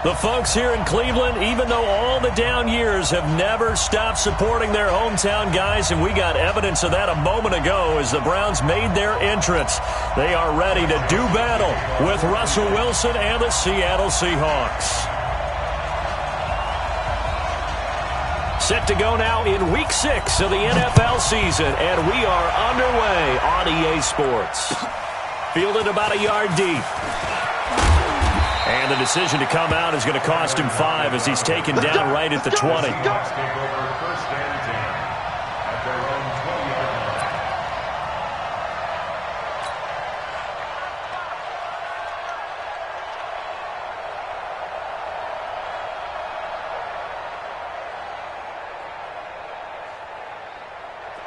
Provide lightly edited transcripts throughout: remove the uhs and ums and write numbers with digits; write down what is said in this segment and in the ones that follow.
The folks here in Cleveland, even though all the down years, have never stopped supporting their hometown guys, and we got evidence of that a moment ago as the Browns made their entrance. They are ready to do battle with Russell Wilson and the Seattle Seahawks. Set to go now in Week 6 of the NFL season, and we are underway on EA Sports. Fielded about a yard deep. And the decision to come out is going to cost him 5 as he's taken down right at the 20.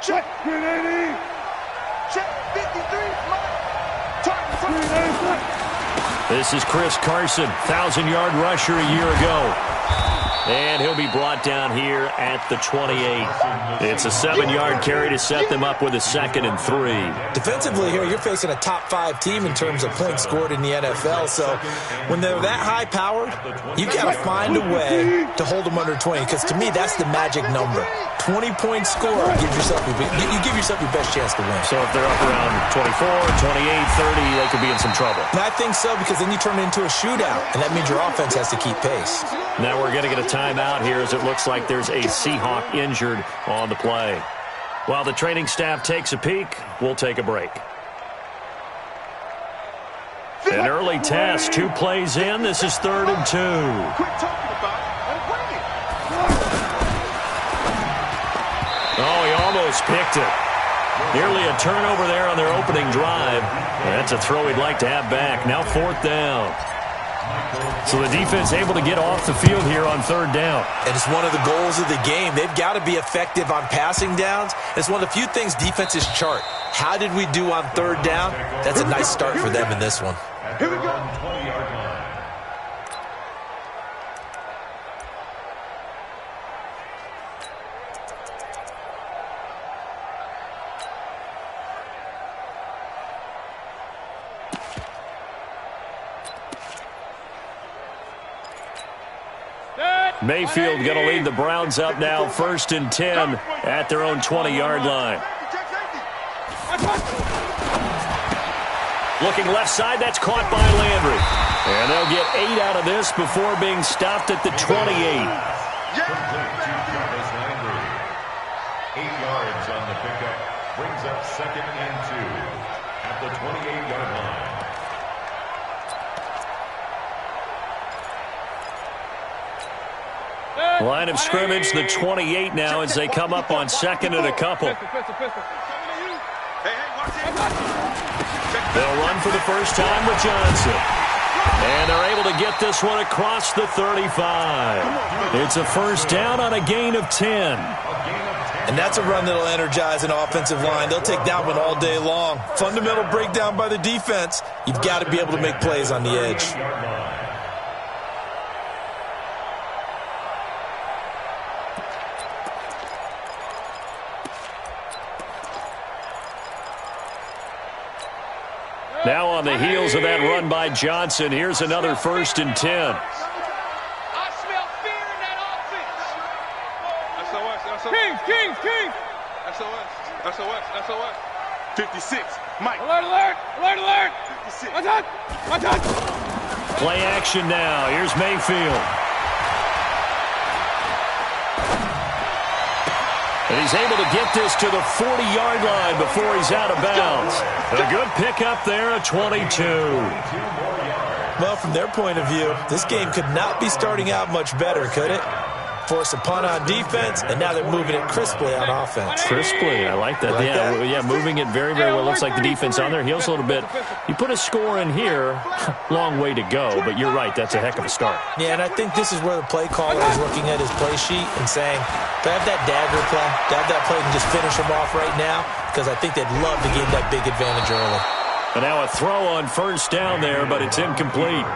Check 380. Check 53. Target 380. This is Chris Carson, 1,000-yard rusher a year ago. And he'll be brought down here at the 28. It's a 7-yard carry to set them up with a 2nd and 3. Defensively here, you're facing a top-5 team in terms of points scored in the NFL. So when they're that high-powered, you've got to find a way to hold them under 20. Because to me, that's the magic number. 20-point score, you give yourself your best chance to win. So if they're up around 24, 28, 30, they could be in some trouble. And I think so, because then you turn it into a shootout, and that means your offense has to keep pace. Now we're going to get a timeout here as it looks like there's a Seahawk injured on the play. While the training staff takes a peek, we'll take a break. An early test, 2 plays in. This is 3rd and 2. Quit talking about it and bring it. Oh, he almost picked it. Nearly a turnover there on their opening drive. That's a throw he'd like to have back. Now 4th down. So the defense able to get off the field here on 3rd down. And it's one of the goals of the game. They've got to be effective on passing downs. It's one of the few things defenses chart. How did we do on 3rd down? That's a nice start for them in this one. Here we go. Mayfield going to lead the Browns up now, 1st and 10 at their own 20-yard line. Looking left side, that's caught by Landry. And they'll get 8 out of this before being stopped at the 28. 8 yards on the pickup brings up 2nd and 2 at the 28-yard line. Line of scrimmage, the 28 now as they come up on 2nd and a couple. They'll run for the first time with Johnson. And they're able to get this one across the 35. It's a 1st down on a gain of 10. And that's a run that'll energize an offensive line. They'll take that one all day long. Fundamental breakdown by the defense. You've got to be able to make plays on the edge. Now on the heels of that run by Johnson, here's another 1st and 10. I smell fear in that offense. SOS. King. SOS. 56. Mike. Alert. 56. Watch out. Play action now. Here's Mayfield. And he's able to get this to the 40-yard line before he's out of bounds. A good pickup there at 22. Well, from their point of view, this game could not be starting out much better, could it? Force a punt on defense, and now they're moving it crisply on offense. Crisply, I like that. Yeah, moving it very, very well. Looks like the defense on their heels a little bit. You put a score in here, long way to go, but you're right, that's a heck of a start. Yeah, and I think this is where the play caller is looking at his play sheet and saying, do I have that dagger play? Do I have that play and just finish them off right now? Because I think they'd love to gain that big advantage early. And now a throw on 1st down there, but it's incomplete.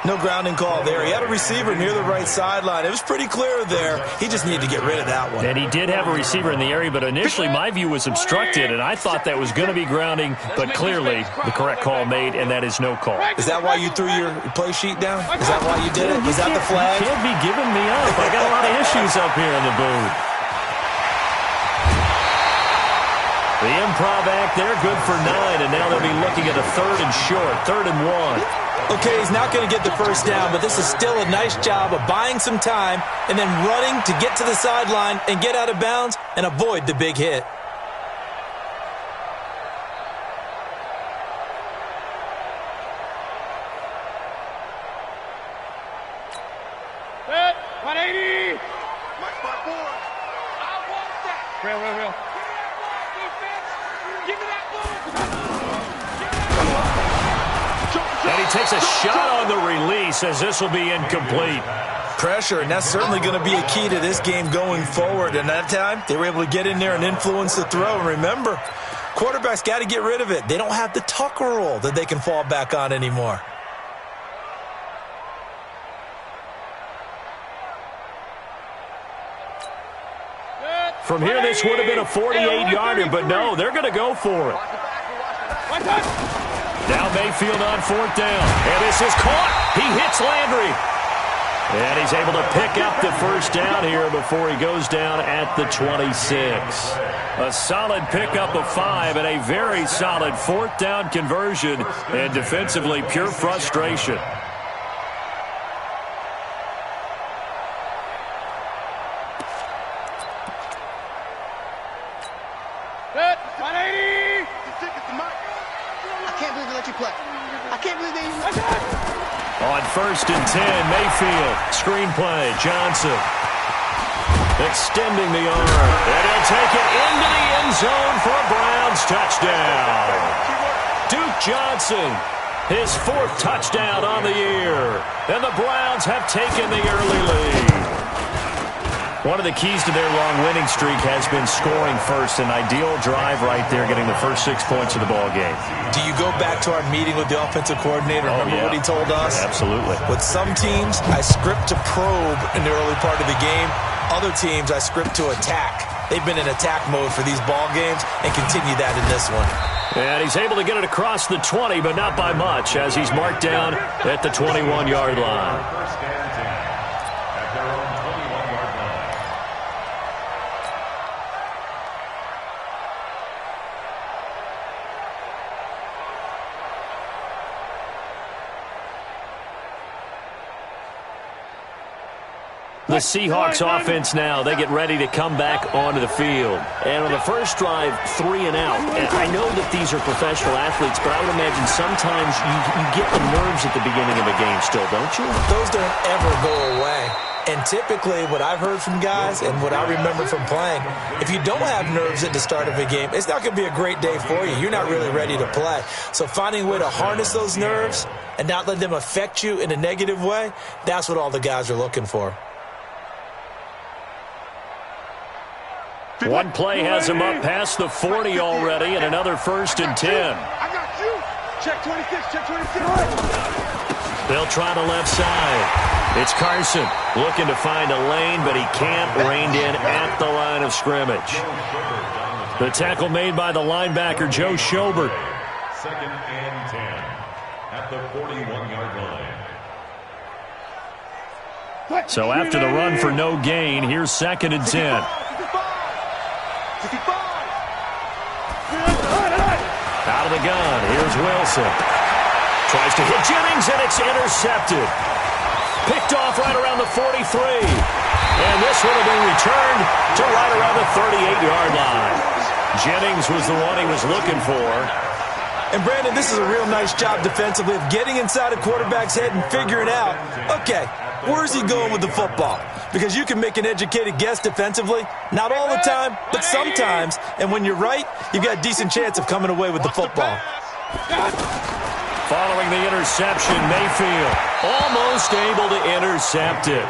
No grounding call there. He had a receiver near the right sideline. It was pretty clear there. He just needed to get rid of that one. And he did have a receiver in the area, but initially my view was obstructed, and I thought that was going to be grounding, but clearly the correct call made, and that is no call. Is that why you threw your play sheet down? Is that why you did it? Is that the flag? You can't be giving me up. I got a lot of issues up here in the booth. The improv act there, good for 9, and now they'll be looking at a 3rd and short, 3rd and 1. Okay, he's not going to get the first down, but this is still a nice job of buying some time and then running to get to the sideline and get out of bounds and avoid the big hit. Set, 180. My spot 4. I want that. Real. Give me that ball. And he takes a shot on the release as this will be incomplete. Pressure, and that's certainly going to be a key to this game going forward. And that time, they were able to get in there and influence the throw. And remember, quarterbacks got to get rid of it. They don't have the Tucker rule that they can fall back on anymore. From here, this would have been a 48-yarder, but no, they're going to go for it. Now Mayfield on 4th down, and this is caught. He hits Landry. And he's able to pick up the first down here before he goes down at the 26. A solid pickup of 5 and a very solid 4th down conversion, and defensively pure frustration. Set, 180. I can't believe they let you play. I can't believe they... On 1st and 10, Mayfield, screen play, Johnson. Extending the arm, and he'll take it into the end zone for a Browns touchdown. Duke Johnson, his 4th touchdown on the year, and the Browns have taken the early lead. One of the keys to their long winning streak has been scoring first. An ideal drive right there, getting the first 6 points of the ball game. Do you go back to our meeting with the offensive coordinator? Remember what he told us? Absolutely. With some teams, I script to probe in the early part of the game. Other teams, I script to attack. They've been in attack mode for these ball games and continue that in this one. And he's able to get it across the 20, but not by much, as he's marked down at the 21-yard line. First and 10 at their own 21-yard line. The Seahawks offense now, they get ready to come back onto the field. And on the first drive, 3 and out. And I know that these are professional athletes, but I would imagine sometimes you get the nerves at the beginning of a game still, don't you? Those don't ever go away. And typically, what I've heard from guys and what I remember from playing, if you don't have nerves at the start of a game, it's not going to be a great day for you. You're not really ready to play. So finding a way to harness those nerves and not let them affect you in a negative way, that's what all the guys are looking for. One play has him up past the 40 already, and another 1st and 10. I got you. Check 26, check 26. They'll try the left side. It's Carson looking to find a lane, but he can't. Reined in at the line of scrimmage. The tackle made by the linebacker, Joe Schobert. 2nd and 10 at the 41-yard line. So after the run for no gain, here's 2nd and 10. Out of the gun, here's Wilson. Tries to hit Jennings, and it's intercepted. Picked off right around the 43. And this one will be returned to right around the 38-yard line. Jennings was the one he was looking for. And, Brandon, this is a real nice job defensively of getting inside a quarterback's head and figuring out, okay, where's he going with the football? Because you can make an educated guess defensively. Not all the time, but sometimes. And when you're right, you've got a decent chance of coming away with the football. Following the interception, Mayfield almost able to intercept it.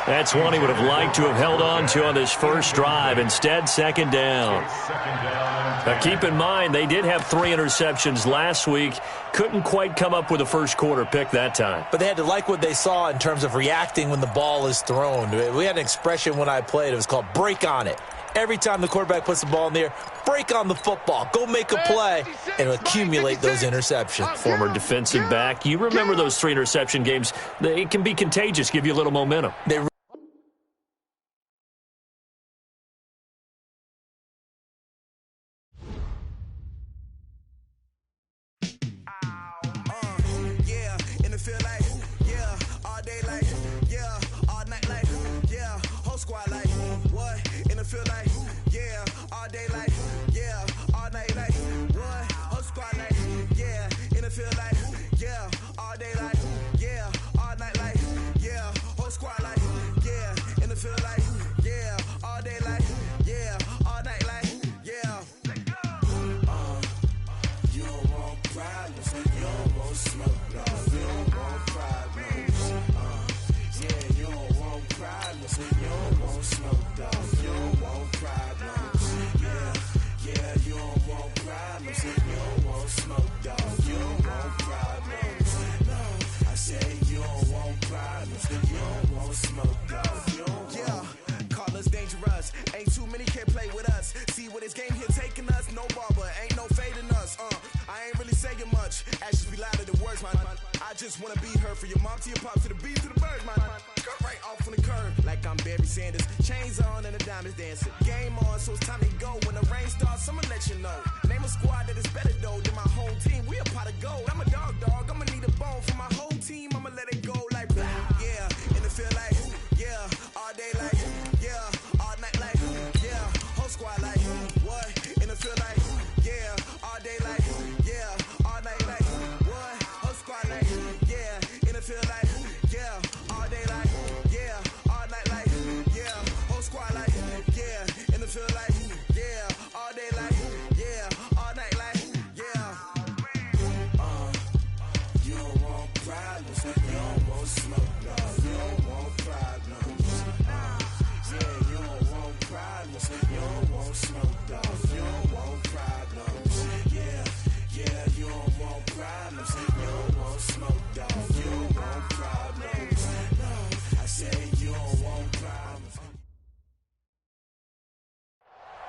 That's one he would have liked to have held on to on this first drive. Instead, second down. Now, keep in mind, they did have 3 interceptions last week. Couldn't quite come up with a first quarter pick that time. But they had to like what they saw in terms of reacting when the ball is thrown. We had an expression when I played. It was called break on it. Every time the quarterback puts the ball in the air, break on the football. Go make a play and accumulate those interceptions. Former defensive back. You remember those 3 interception games. It can be contagious, give you a little momentum.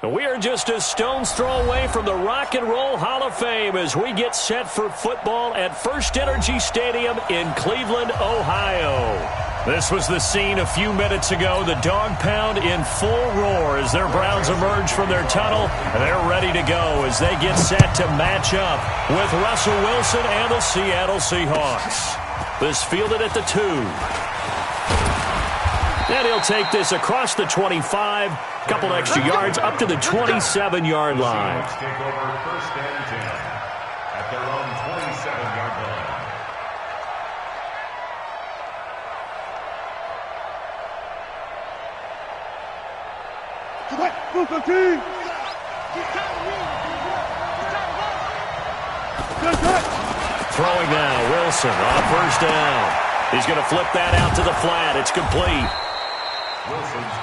We are just a stone's throw away from the Rock and Roll Hall of Fame as we get set for football at First Energy Stadium in Cleveland, Ohio. This was the scene a few minutes ago. The dog pound in full roar as their Browns emerge from their tunnel. And they're ready to go as they get set to match up with Russell Wilson and the Seattle Seahawks. This fielded at the 2. And he'll take this across the 25. Couple extra yards up to the 27-yard line. Take over first and 10 at their own 27-yard line. Throwing now, Wilson on first down. He's going to flip that out to the flat. It's complete.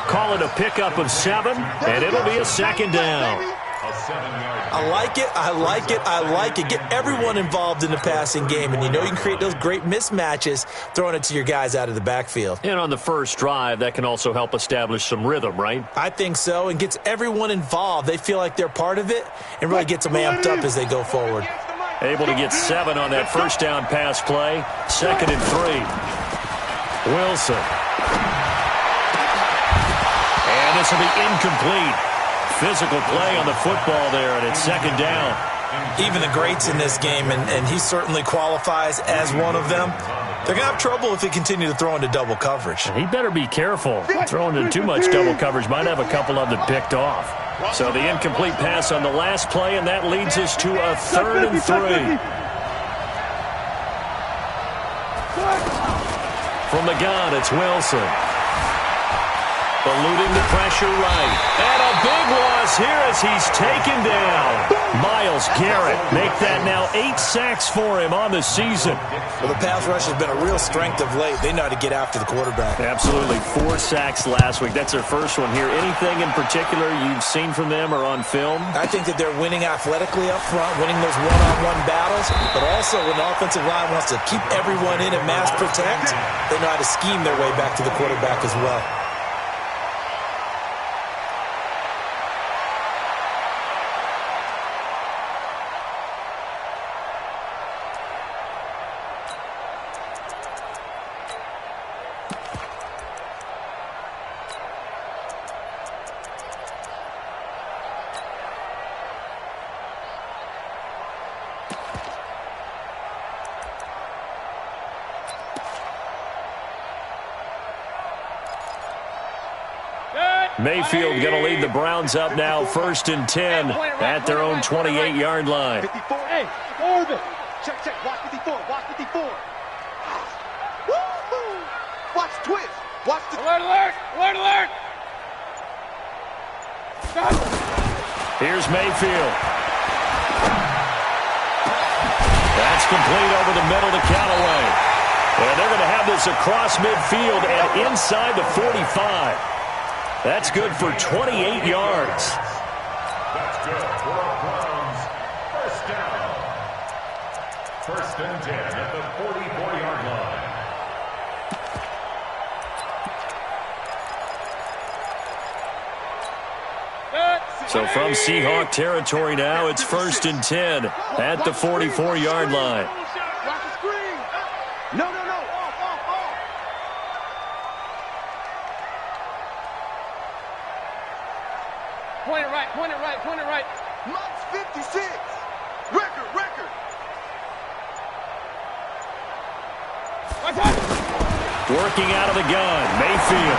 Call it a pickup of 7, and it'll be a second down. I like it, I like it, I like it. Get everyone involved in the passing game, and you know you can create those great mismatches throwing it to your guys out of the backfield. And on the first drive, that can also help establish some rhythm, right? I think so, and gets everyone involved. They feel like they're part of it, and really gets them amped up as they go forward. Able to get 7 on that first down pass play. Second and 3. Wilson. And this will be incomplete. Physical play on the football there, and it's second down. Even the greats in this game, and he certainly qualifies as one of them, they're going to have trouble if they continue to throw into double coverage. He better be careful. Throwing into too much double coverage might have a couple of them picked off. So the incomplete pass on the last play, and that leads us to a 3rd and 3. From the gun, it's Wilson. Eluding the pressure right. And a big loss here as he's taken down. Myles Garrett make that now 8 sacks for him on the season. Well, the pass rush has been a real strength of late. They know how to get after the quarterback. Absolutely. 4 sacks last week. That's their first one here. Anything in particular you've seen from them or on film? I think that they're winning athletically up front, winning those one-on-one battles, but also when the offensive line wants to keep everyone in and mass protect, they know how to scheme their way back to the quarterback as well. Mayfield going to lead the Browns up now, 1st and 10 at their own 28-yard line. 54. Hey, orbit. Check, check. Watch 54. Watch 54. Woo-hoo. Watch twist. Watch the... Alert, alert! Alert, alert! Here's Mayfield. That's complete over the middle to Callaway. And they're going to have this across midfield and inside the 45. That's good for 28 yards. That's good for a Browns first down. 1st and 10 at the 44-yard line. So from Seahawk territory now, it's 1st and 10 at the 44-yard line. Watch the screen. No, no, no. Off, off, off. Point it right, point it right, point it right. Max 56. Record, record. Working out of the gun, Mayfield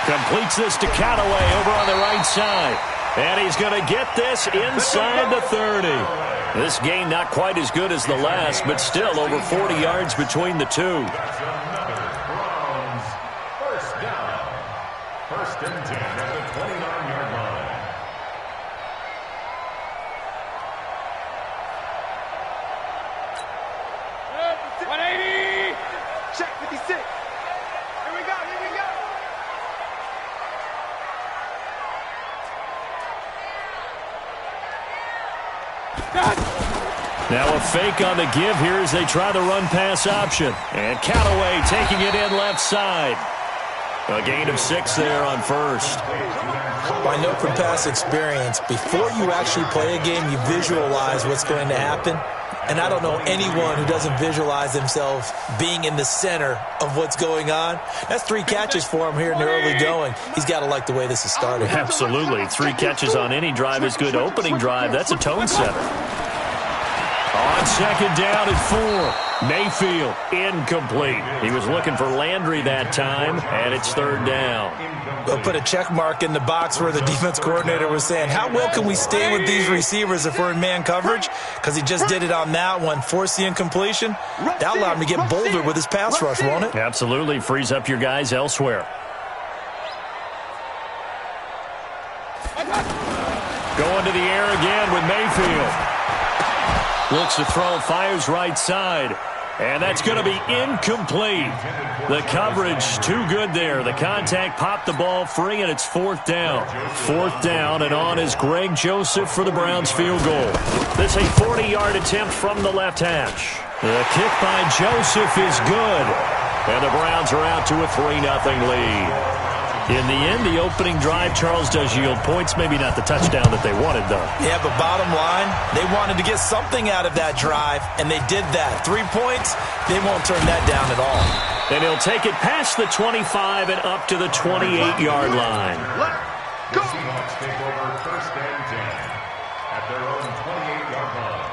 completes this to Callaway over on the right side. And he's going to get this inside the 30. This game not quite as good as the last, but still over 40 yards between the two. That's another Browns first down. 1st and 10 at the 29-yard line. Check 56. Here we go, here we go. Now a fake on the give here as they try the run-pass option. And Callaway taking it in left side. A gain of 6 there on 1st. I know from past experience, before you actually play a game, you visualize what's going to happen. And I don't know anyone who doesn't visualize themselves being in the center of what's going on. That's 3 catches for him here in the early going. He's got to like the way this is started. Absolutely. 3 catches on any drive is good. Opening drive, that's a tone setter. On 2nd down and 4. Mayfield, incomplete. He was looking for Landry that time, and it's 3rd down. They'll put a check mark in the box where the defense coordinator was saying, how well can we stay with these receivers if we're in man coverage? Because he just did it on that one, forced the incompletion. That allowed him to get bolder with his pass rush, won't it? Absolutely. Frees up your guys elsewhere. Going to the air again with Mayfield. Looks to throw, fires right side. And that's going to be incomplete. The coverage too good there. The contact popped the ball free, and it's 4th down. 4th down, and on is Greg Joseph for the Browns field goal. This a 40-yard attempt from the left hash. The kick by Joseph is good. And the Browns are out to a 3-0 lead. In the end, the opening drive, Charles, does yield points. Maybe not the touchdown that they wanted, though. Yeah, but bottom line, they wanted to get something out of that drive, and they did that. 3 points, they won't turn that down at all. And he'll take it past the 25 and up to the 28-yard line. The Seahawks take over 1st and 10 at their own 28-yard line.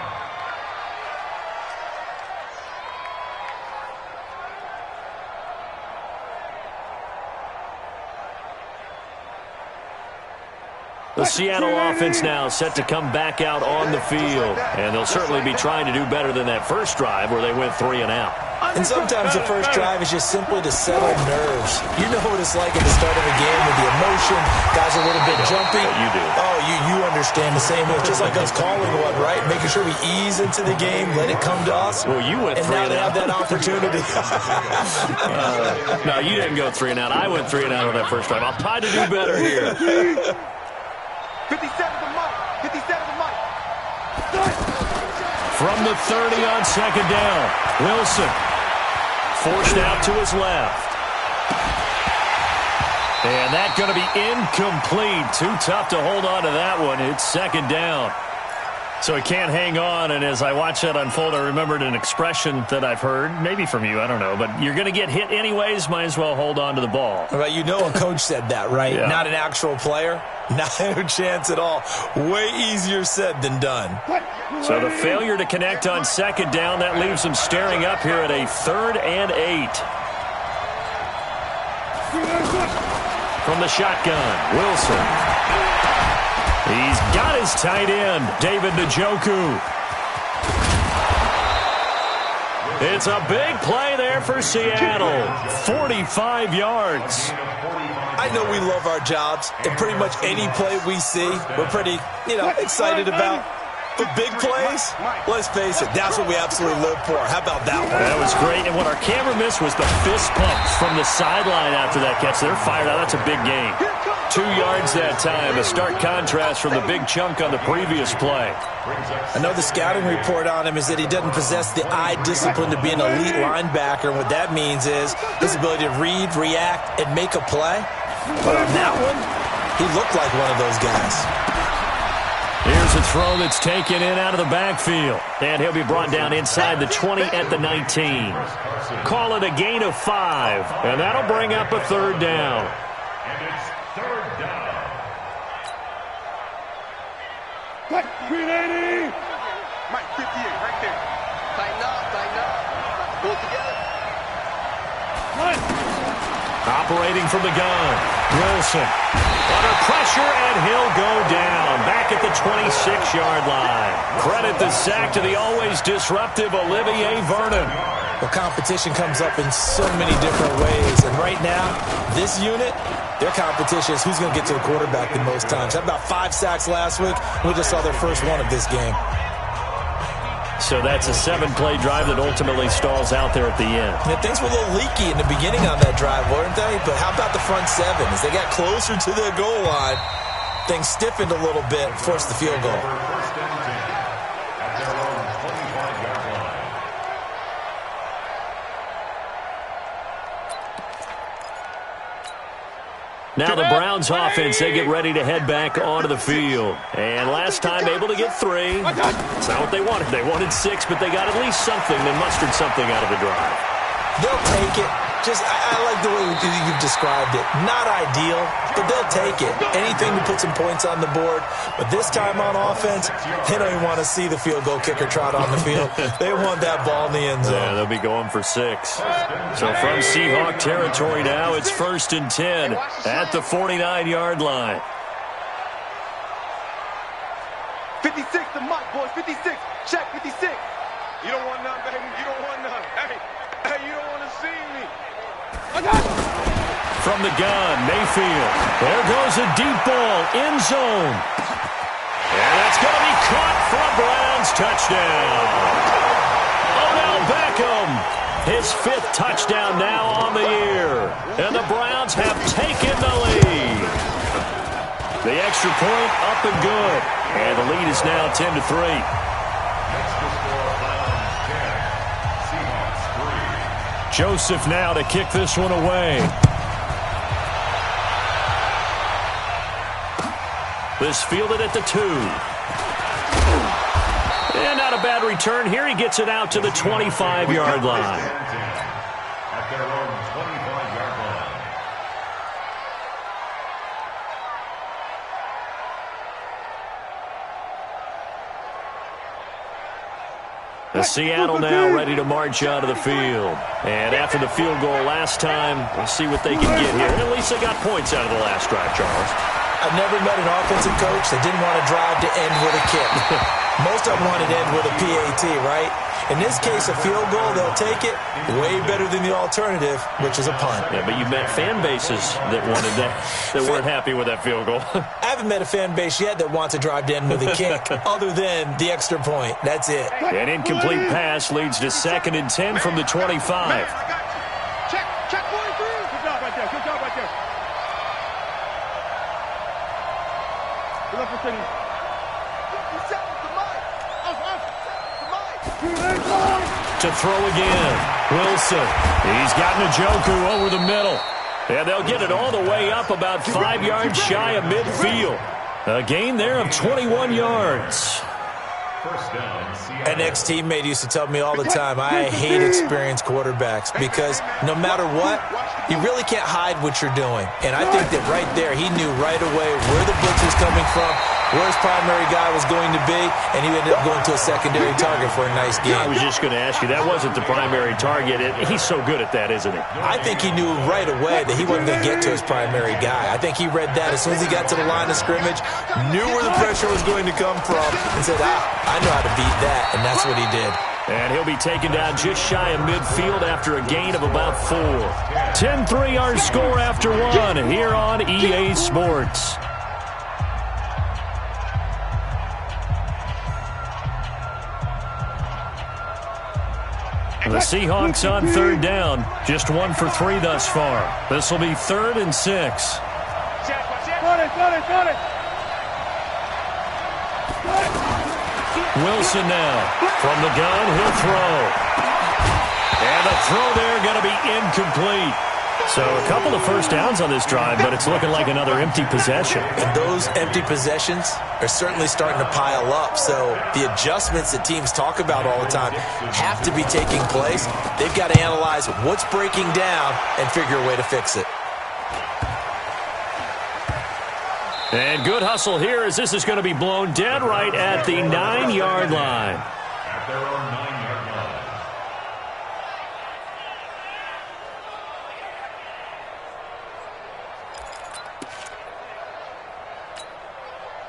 The Seattle offense now set to come back out on the field. And they'll certainly be trying to do better than that first drive where they went 3 and out. And sometimes the first drive is just simply to settle nerves. You know what it's like at the start of a game with the emotion. Guys are a little bit jumpy. You do. Oh, you understand the same way. Just like us calling one, right? Making sure we ease into the game, let it come to us. Well, you went 3 and now and they out. have that opportunity. No, you didn't go 3 and out. I went 3 and out on that first drive. I'll try to do better here. 57 to Mike. 57 to Mike. From the 30 on second down, Wilson forced out to his left. And that's going to be incomplete. Too tough to hold on to that one. It's second down. So he can't hang on, and as I watch that unfold, I remembered an expression that I've heard, maybe from you, I don't know, but you're going to get hit anyways, might as well hold on to the ball. Well, you know a coach said that, right? Yeah. Not an actual player. No chance at all. Way easier said than done. So the failure to connect on second down, that leaves him staring up here at a 3rd and 8. From the shotgun, Wilson. He's got his tight end, David Njoku. It's a big play there for Seattle. 45 yards. I know we love our jobs, and pretty much any play we see, we're pretty, excited about. But big plays, let's face it, that's what we absolutely live for. How about that one? That was great, and what our camera missed was the fist pump from the sideline after that catch. They're fired out. That's a big gain. 2 yards that time, a stark contrast from the big chunk on the previous play. I know the scouting report on him is that he doesn't possess the eye discipline to be an elite linebacker, and what that means is his ability to read, react, and make a play. But on that one, he looked like one of those guys. Here's a throw that's taken in out of the backfield. And he'll be brought down inside the 20 at the 19. Call it a gain of 5. And that'll bring up a 3rd down. And it's 3rd down. 380. Mike, 58, right there. Tighten up. Pull it together. Operating from the gun, Wilson. Under pressure, and he'll go down. Back at the 26-yard line. Credit the sack to the always disruptive Olivier Vernon. Well, competition comes up in so many different ways. And right now, this unit, their competition is who's going to get to the quarterback the most times. Had about 5 sacks last week. We just saw their first one of this game. So that's a 7-play drive that ultimately stalls out there at the end. Yeah, things were a little leaky in the beginning on that drive, weren't they? But how about the front 7? As they got closer to the goal line, things stiffened a little bit, forced the field goal. First and 10 at their own 25-yard line. Now the Browns offense, they get ready to head back onto the field. And last time able to get 3. It's not what they wanted. They wanted 6, but they got at least something. They mustered something out of the drive. They'll take it. I like the way you've described it. Not ideal, but they'll take it. Anything to put some points on the board. But this time on offense, they don't even want to see the field goal kicker trot on the field. They want that ball in the end zone. Yeah, they'll be going for 6. So from Seahawk territory now, it's 1st and 10 at the 49-yard line. 56 to Mike, boys. 56. Check 56. You don't want none, baby. You don't want none. Hey, you don't want to see me. From the gun, Mayfield. There goes a deep ball, end zone. And that's going to be caught for a Browns touchdown. Odell Beckham, his 5th touchdown now on the year. And the Browns have taken the lead. The extra point up and good. And the lead is now 10-3. Next to score, Browns 10, Seahawks 3. Joseph now to kick this one away. This fielded at the 2. And not a bad return. Here he gets it out to the 25-yard line. At their own 25-yard line. The Seattle now ready to march out of the field. And after the field goal last time, we'll see what they can get here. And at least they got points out of the last drive, Charles. I've never met an offensive coach that didn't want to drive to end with a kick. Most of them wanted to end with a PAT, right? In this case, a field goal, they'll take it. Way better than the alternative, which is a punt. Yeah, but you met fan bases that wanted that, that weren't happy with that field goal. I haven't met a fan base yet that wants to drive to end with a kick, other than the extra point. That's it. An incomplete pass leads to 2nd and 10 from the 25. Check 43. Good job right there. Good job right there. Good luck for City. To throw again. Wilson. He's got Njoku over the middle. And they'll get it all the way up about 5 yards shy of midfield. A gain there of 21 yards. An ex-teammate used to tell me all the time, I hate experienced quarterbacks because no matter what, you really can't hide what you're doing. And I think that right there, he knew right away where the blitz was coming from, where his primary guy was going to be, and he ended up going to a secondary target for a nice game. I was just going to ask you, that wasn't the primary target. He's so good at that, isn't he? I think he knew right away that he wasn't going to get to his primary guy. I think he read that as soon as he got to the line of scrimmage, knew where the pressure was going to come from, and said, I know how to beat that, and that's what he did. And he'll be taken down just shy of midfield after a gain of about 4. 10-3 our score after 1 here on EA Sports. The Seahawks on 3rd down. Just 1 for 3 thus far. This will be 3rd and 6. Wilson now. From the gun, he'll throw. And the throw there going to be incomplete. So a couple of first downs on this drive, but it's looking like another empty possession. And those empty possessions are certainly starting to pile up. So the adjustments that teams talk about all the time have to be taking place. They've got to analyze what's breaking down and figure a way to fix it. And good hustle here as this is going to be blown dead right at the 9-yard line. At their own 9-yard line.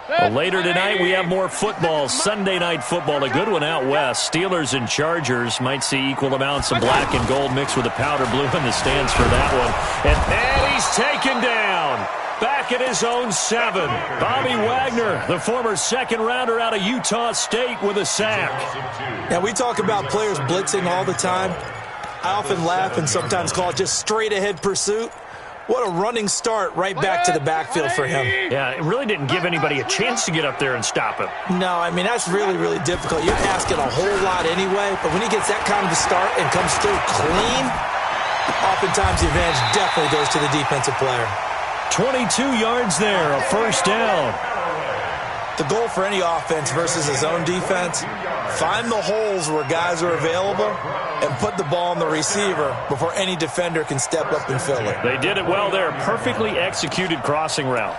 Well, later tonight, we have more football. Sunday night football, a good one out west. Steelers and Chargers might see equal amounts of black and gold mixed with a powder blue in the stands for that one. And he's taken down. Back at his own 7. Bobby Wagner, the former second-rounder out of Utah State, with a sack. Now, we talk about players blitzing all the time. I often laugh and sometimes call it just straight-ahead pursuit. What a running start right back to the backfield for him. Yeah, it really didn't give anybody a chance to get up there and stop him. No, I mean, that's really, really difficult. You're asking a whole lot anyway, but when he gets that kind of a start and comes through clean, oftentimes the advantage definitely goes to the defensive player. 22 yards there, a first down. The goal for any offense versus his own defense, find the holes where guys are available and put the ball on the receiver before any defender can step up and fill it. They did it well there. Perfectly executed crossing route.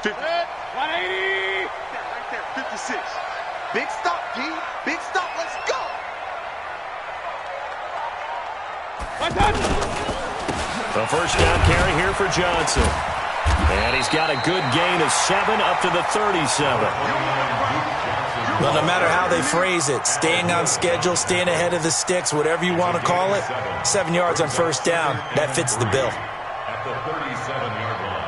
180. Right there, 56. Big stop, D. Big stop. Let's go. The first down carry here for Johnson. And he's got a good gain of 7 up to the 37. Well, no matter how they phrase it, staying on schedule, staying ahead of the sticks, whatever you want to call it, 7 yards on first down, that fits the bill. At the 37-yard line.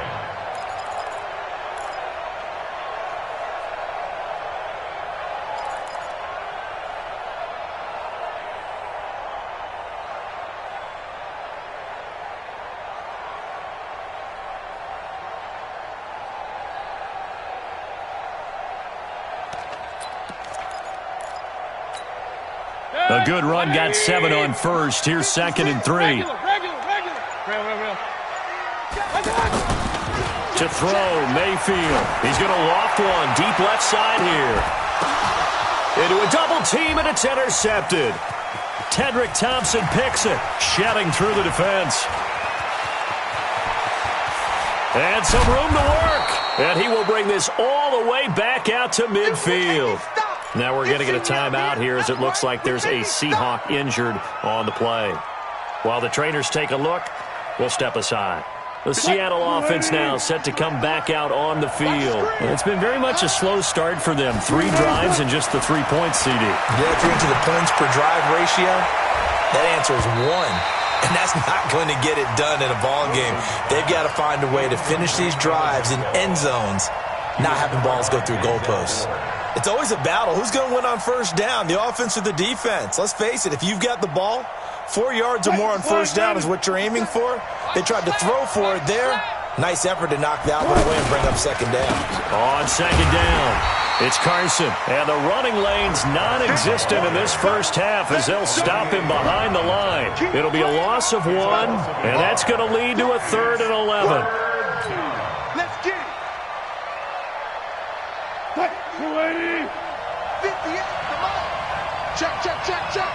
A good run, got 7 on first. Here's 2nd and 3. To throw, Mayfield. He's going to loft one deep left side here. Into a double team, and it's intercepted. Tedrick Thompson picks it, shedding through the defense. And some room to work. And he will bring this all the way back out to midfield. Now we're going to get a timeout here as it looks like there's a Seahawk injured on the play. While the trainers take a look, we'll step aside. The Seattle offense now set to come back out on the field. It's been very much a slow start for them. 3 drives and just the 3 points, CD. Yeah, if you're into the points per drive ratio, that answer is 1. And that's not going to get it done in a ball game. They've got to find a way to finish these drives in end zones, not having balls go through goalposts. It's always a battle. Who's going to win on first down, the offense or the defense? Let's face it, if you've got the ball, 4 yards or more on first down is what you're aiming for. They tried to throw for it there. Nice effort to knock that one away and bring up second down. On second down, it's Carson. And the running lane's non-existent in this first half as they'll stop him behind the line. It'll be a loss of 1, and that's going to lead to a 3rd and 11. Let's get it. 280. 58, come on. Check, check, check, check.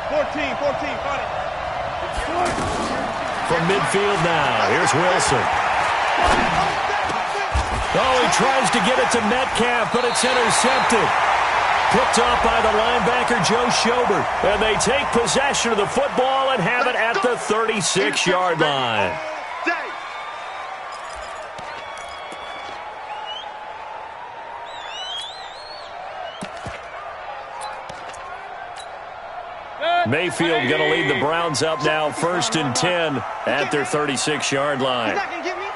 14, find it. From midfield now, here's Wilson. Oh, he tries to get it to Metcalf, but it's intercepted. Picked off by the linebacker, Joe Schobert. And they take possession of the football and have it at the 36-yard line. Mayfield going to lead the Browns up now, 1st and 10 at their 36-yard line. You're not going to get me?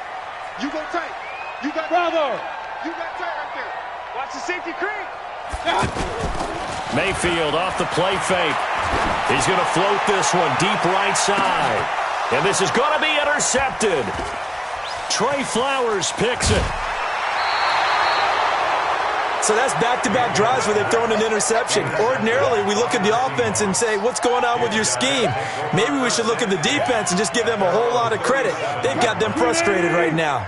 You go tight. You got brother. You got tight right there. Watch the safety creep. Mayfield off the play fake. He's going to float this one deep right side. And this is going to be intercepted. Trey Flowers picks it. So that's back-to-back drives where they've thrown an interception. Ordinarily, we look at the offense and say, what's going on with your scheme? Maybe we should look at the defense and just give them a whole lot of credit. They've got them frustrated right now.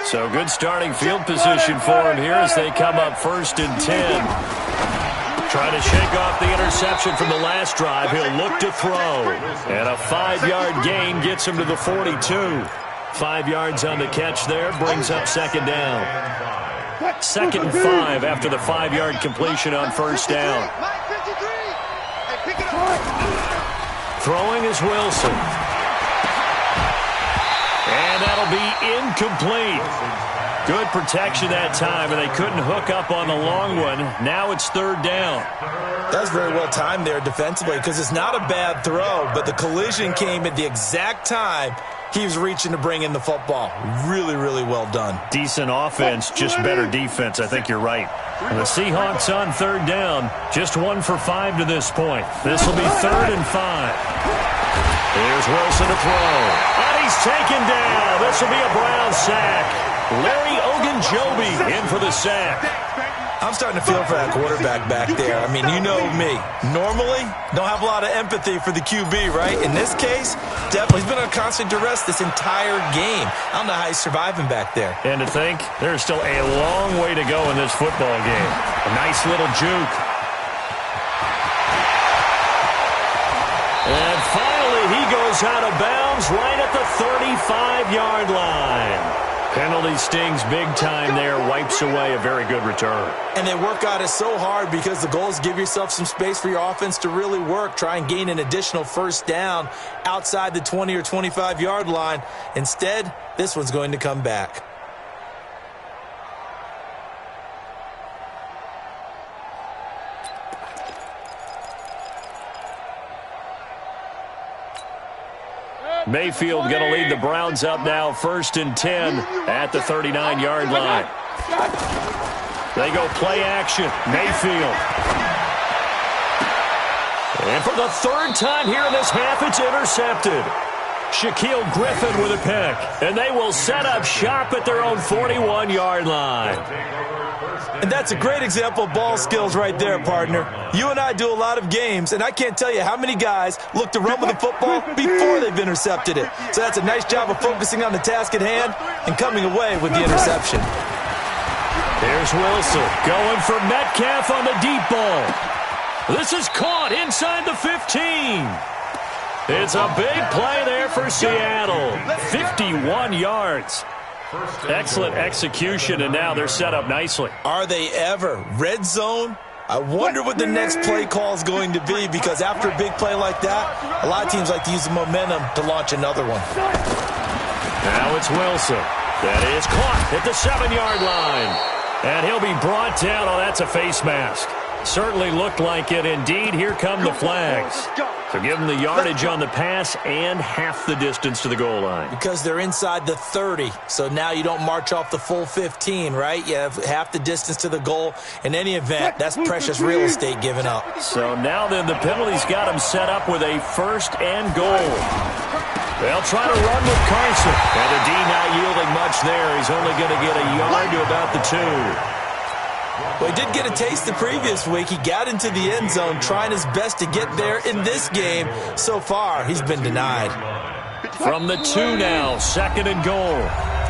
So good starting field position for them here as they come up 1st and 10. Trying to shake off the interception from the last drive. He'll look to throw. And a 5-yard gain gets him to the 42. 5 yards on the catch there, brings up second down. 2nd and 5 after the 5-yard completion on first down. Throwing is Wilson. And that'll be incomplete. Good protection that time, and they couldn't hook up on the long one. Now it's 3rd down. That's very well timed there defensively because it's not a bad throw, but the collision came at the exact time he was reaching to bring in the football. Really, really well done. Decent offense, just better defense. I think you're right. And the Seahawks on 3rd down, just 1 for 5 to this point. This will be 3rd and 5. Here's Wilson to throw. And he's taken down. This will be a Brown sack. Larry Ogunjobi in for the sack. I'm starting to feel for that quarterback back there. I mean, you know me. Normally, don't have a lot of empathy for the QB, right? In this case, definitely he's been on constant duress this entire game. I don't know how he's surviving back there. And to think, there's still a long way to go in this football game. A nice little juke. And finally, he goes out of bounds right at the 35-yard line. Penalty stings big time there, wipes away a very good return. And they work on it so hard because the goal is give yourself some space for your offense to really work. Try and gain an additional first down outside the 20 or 25-yard line. Instead, this one's going to come back. Mayfield going to lead the Browns up now, 1st and 10 at the 39-yard line. They go play action. Mayfield. And for the 3rd time here in this half, it's intercepted. Shaquille Griffin with a pick. And they will set up shop at their own 41-yard line. And that's a great example of ball skills right there, partner. You and I do a lot of games, and I can't tell you how many guys look to run with the football before they've intercepted it. So that's a nice job of focusing on the task at hand and coming away with the interception. Here's Wilson going for Metcalf on the deep ball. This is caught inside the 15. It's a big play there for Seattle. 51 yards. Excellent execution, and now they're set up nicely. Are they ever? Red zone? I wonder what the next play call is going to be, because after a big play like that, a lot of teams like to use the momentum to launch another one. Now it's Wilson. That is caught at the 7-yard line. And he'll be brought down. Oh, that's a face mask. Certainly looked like it. Indeed, here come the flags. So give them the yardage on the pass and half the distance to the goal line. Because they're inside the 30, so now you don't march off the full 15, right? You have half the distance to the goal. In any event, that's precious real estate given up. So now then the penalty's got him set up with a 1st and goal. They'll try to run with Carson. And the D not yielding much there. He's only going to get a yard to about the 2. Well, he did get a taste the previous week. He got into the end zone trying his best to get there in this game. So far, he's been denied. From the 2 now, 2nd and goal.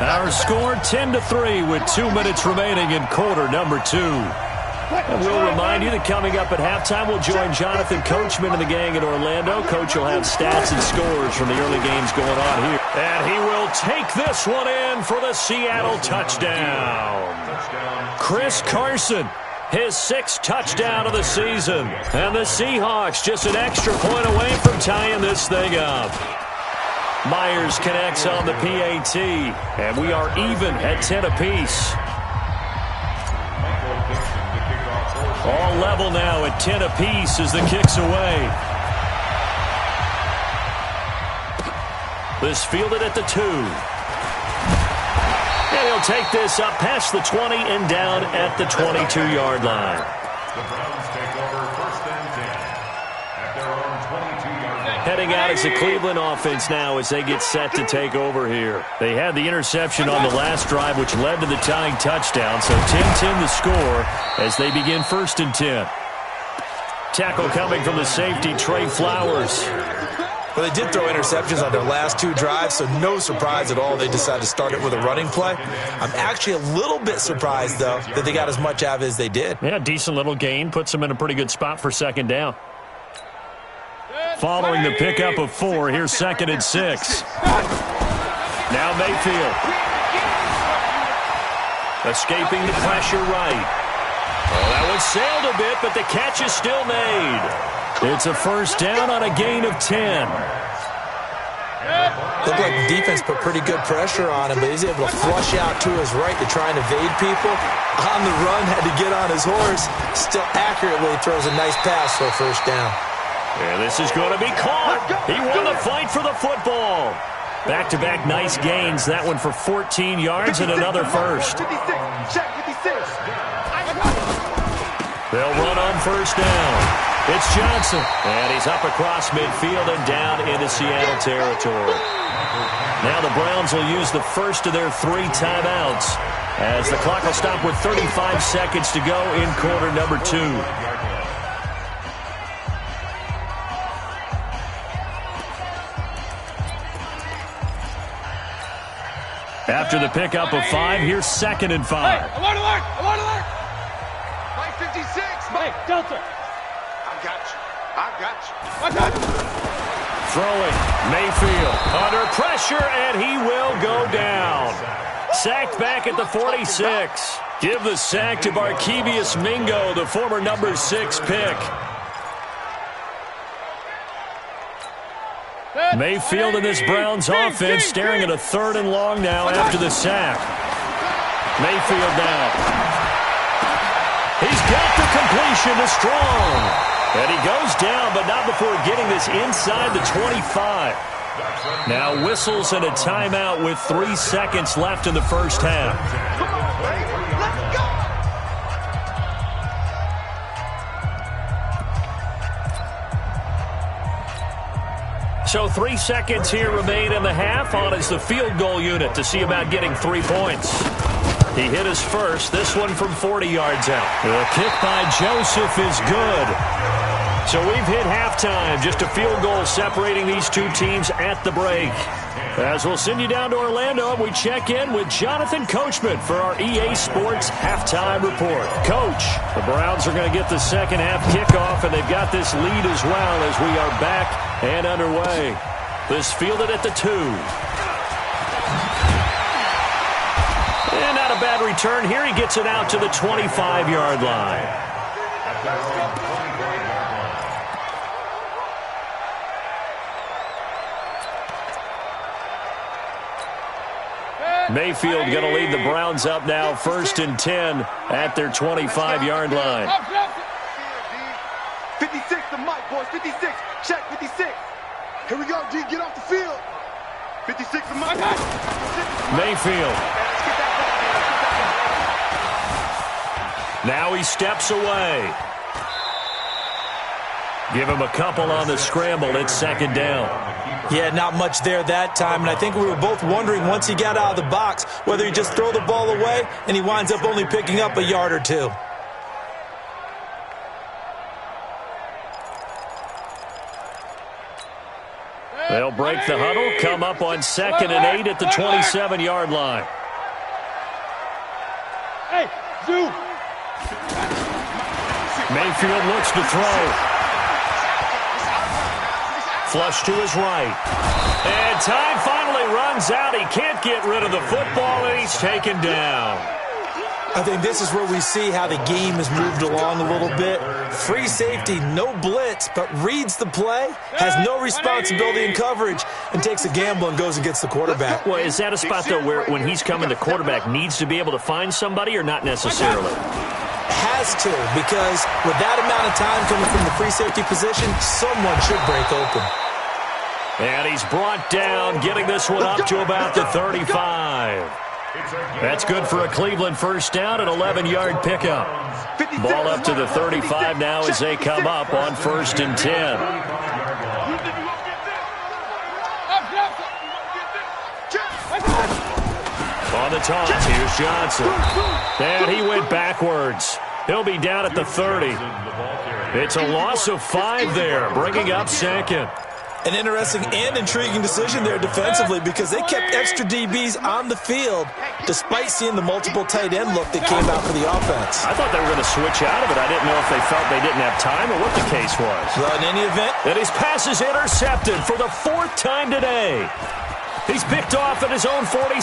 Our score 10-3 with 2 minutes remaining in quarter number 2. And we'll remind you that coming up at halftime, we'll join Jonathan Coachman and the gang in Orlando. Coach will have stats and scores from the early games going on here. And he will take this one in for the Seattle touchdown. Chris Carson, his 6th touchdown of the season. And the Seahawks just an extra point away from tying this thing up. Myers connects on the PAT, and we are even at 10 apiece. All level now at 10 apiece as the kick's away. This fielded at the 2. And he'll take this up past the 20 and down at the 22-yard line. The Browns take over 1st and 10 at their own 22-yard line. Heading out is the Cleveland offense now as they get set to take over here. They had the interception on the last drive, which led to the tying touchdown. So 10-10 the score as they begin 1st and 10. Tackle coming from the safety, Trey Flowers. Well, they did throw interceptions on their last 2 drives, so no surprise at all they decided to start it with a running play. I'm actually a little bit surprised, though, that they got as much out of it as they did. Yeah, decent little gain. Puts them in a pretty good spot for 2nd down. Following the pickup of 4, here's 2nd and 6. Now Mayfield. Escaping the pressure right. Oh, that one sailed a bit, but the catch is still made. It's a 1st down on a gain of 10. Looked like the defense put pretty good pressure on him, but he's able to flush out to his right to try and evade people. On the run, had to get on his horse. Still accurately throws a nice pass for a 1st down. And this is going to be caught. He won the fight for the football. Back-to-back nice gains. That one for 14 yards and another 1st. 56. Check 56. They'll run on 1st down. It's Johnson, and he's up across midfield and down into Seattle territory. Now the Browns will use the 1st of their 3 timeouts as the clock will stop with 35 seconds to go in quarter number 2. After the pickup of 5, here's 2nd and 5. Hey, alert, alert, alert, alert. Mike 56. Hey, Delta. I got you. Throwing, Mayfield under pressure, and he will go down. Sacked back at the 46. Give the sack to Barkevious Mingo, the former number 6 pick. Mayfield and this Browns offense staring at a 3rd and long now after the sack. Mayfield now. He's got the completion to Strong. And he goes down, but not before getting this inside the 25. Now whistles and a timeout with 3 seconds left in the 1st half. So 3 seconds here remain in the half. On is the field goal unit to see about getting 3 points. He hit his first, this one from 40 yards out. The kick by Joseph is good. So we've hit halftime, just a field goal separating these 2 teams at the break. As we'll send you down to Orlando, we check in with Jonathan Coachman for our EA Sports Halftime Report. Coach, the Browns are going to get the 2nd half kickoff, and they've got this lead as well as we are back and underway. This fielded at the 2. And not a bad return here. He gets it out to the 25-yard line. Mayfield going to lead the Browns up now, 1st and 10 at their 25-yard line. 56 to Mike, boys. 56. Check 56. Here we go, D. Get off the field. 56 to Mike. Mayfield. Now he steps away. Give him a couple on the scramble. It's 2nd down. Yeah, not much there that time, and I think we were both wondering once he got out of the box whether he'd just throw the ball away and he winds up only picking up a yard or two. They'll break the huddle, come up on 2nd and 8 at the 27-yard line. Hey, Zoo. Mayfield looks to throw. Flush to his right. And time finally runs out. He can't get rid of the football, and he's taken down. I think this is where we see how the game has moved along a little bit. Free safety, no blitz, but reads the play, has no responsibility in coverage, and takes a gamble and goes and gets the quarterback. Well, is that a spot, though, where when he's coming, the quarterback needs to be able to find somebody or not necessarily? Has to, because with that amount of time coming from the free safety position, someone should break open. And he's brought down, getting this one up to about the 35. That's good for a Cleveland 1st down, an 11-yard pickup. Ball up to the 35 now as they come up on 1st and 10. On the toss, here's Johnson. And he went backwards. He'll be down at the 30. It's a loss of 5 there, bringing up 2nd. An interesting and intriguing decision there defensively because they kept extra DBs on the field despite seeing the multiple tight end look that came out for the offense. I thought they were going to switch out of it. I didn't know if they felt they didn't have time or what the case was. Well, in any event, and his pass is intercepted for the 4th time today. He's picked off at his own 46.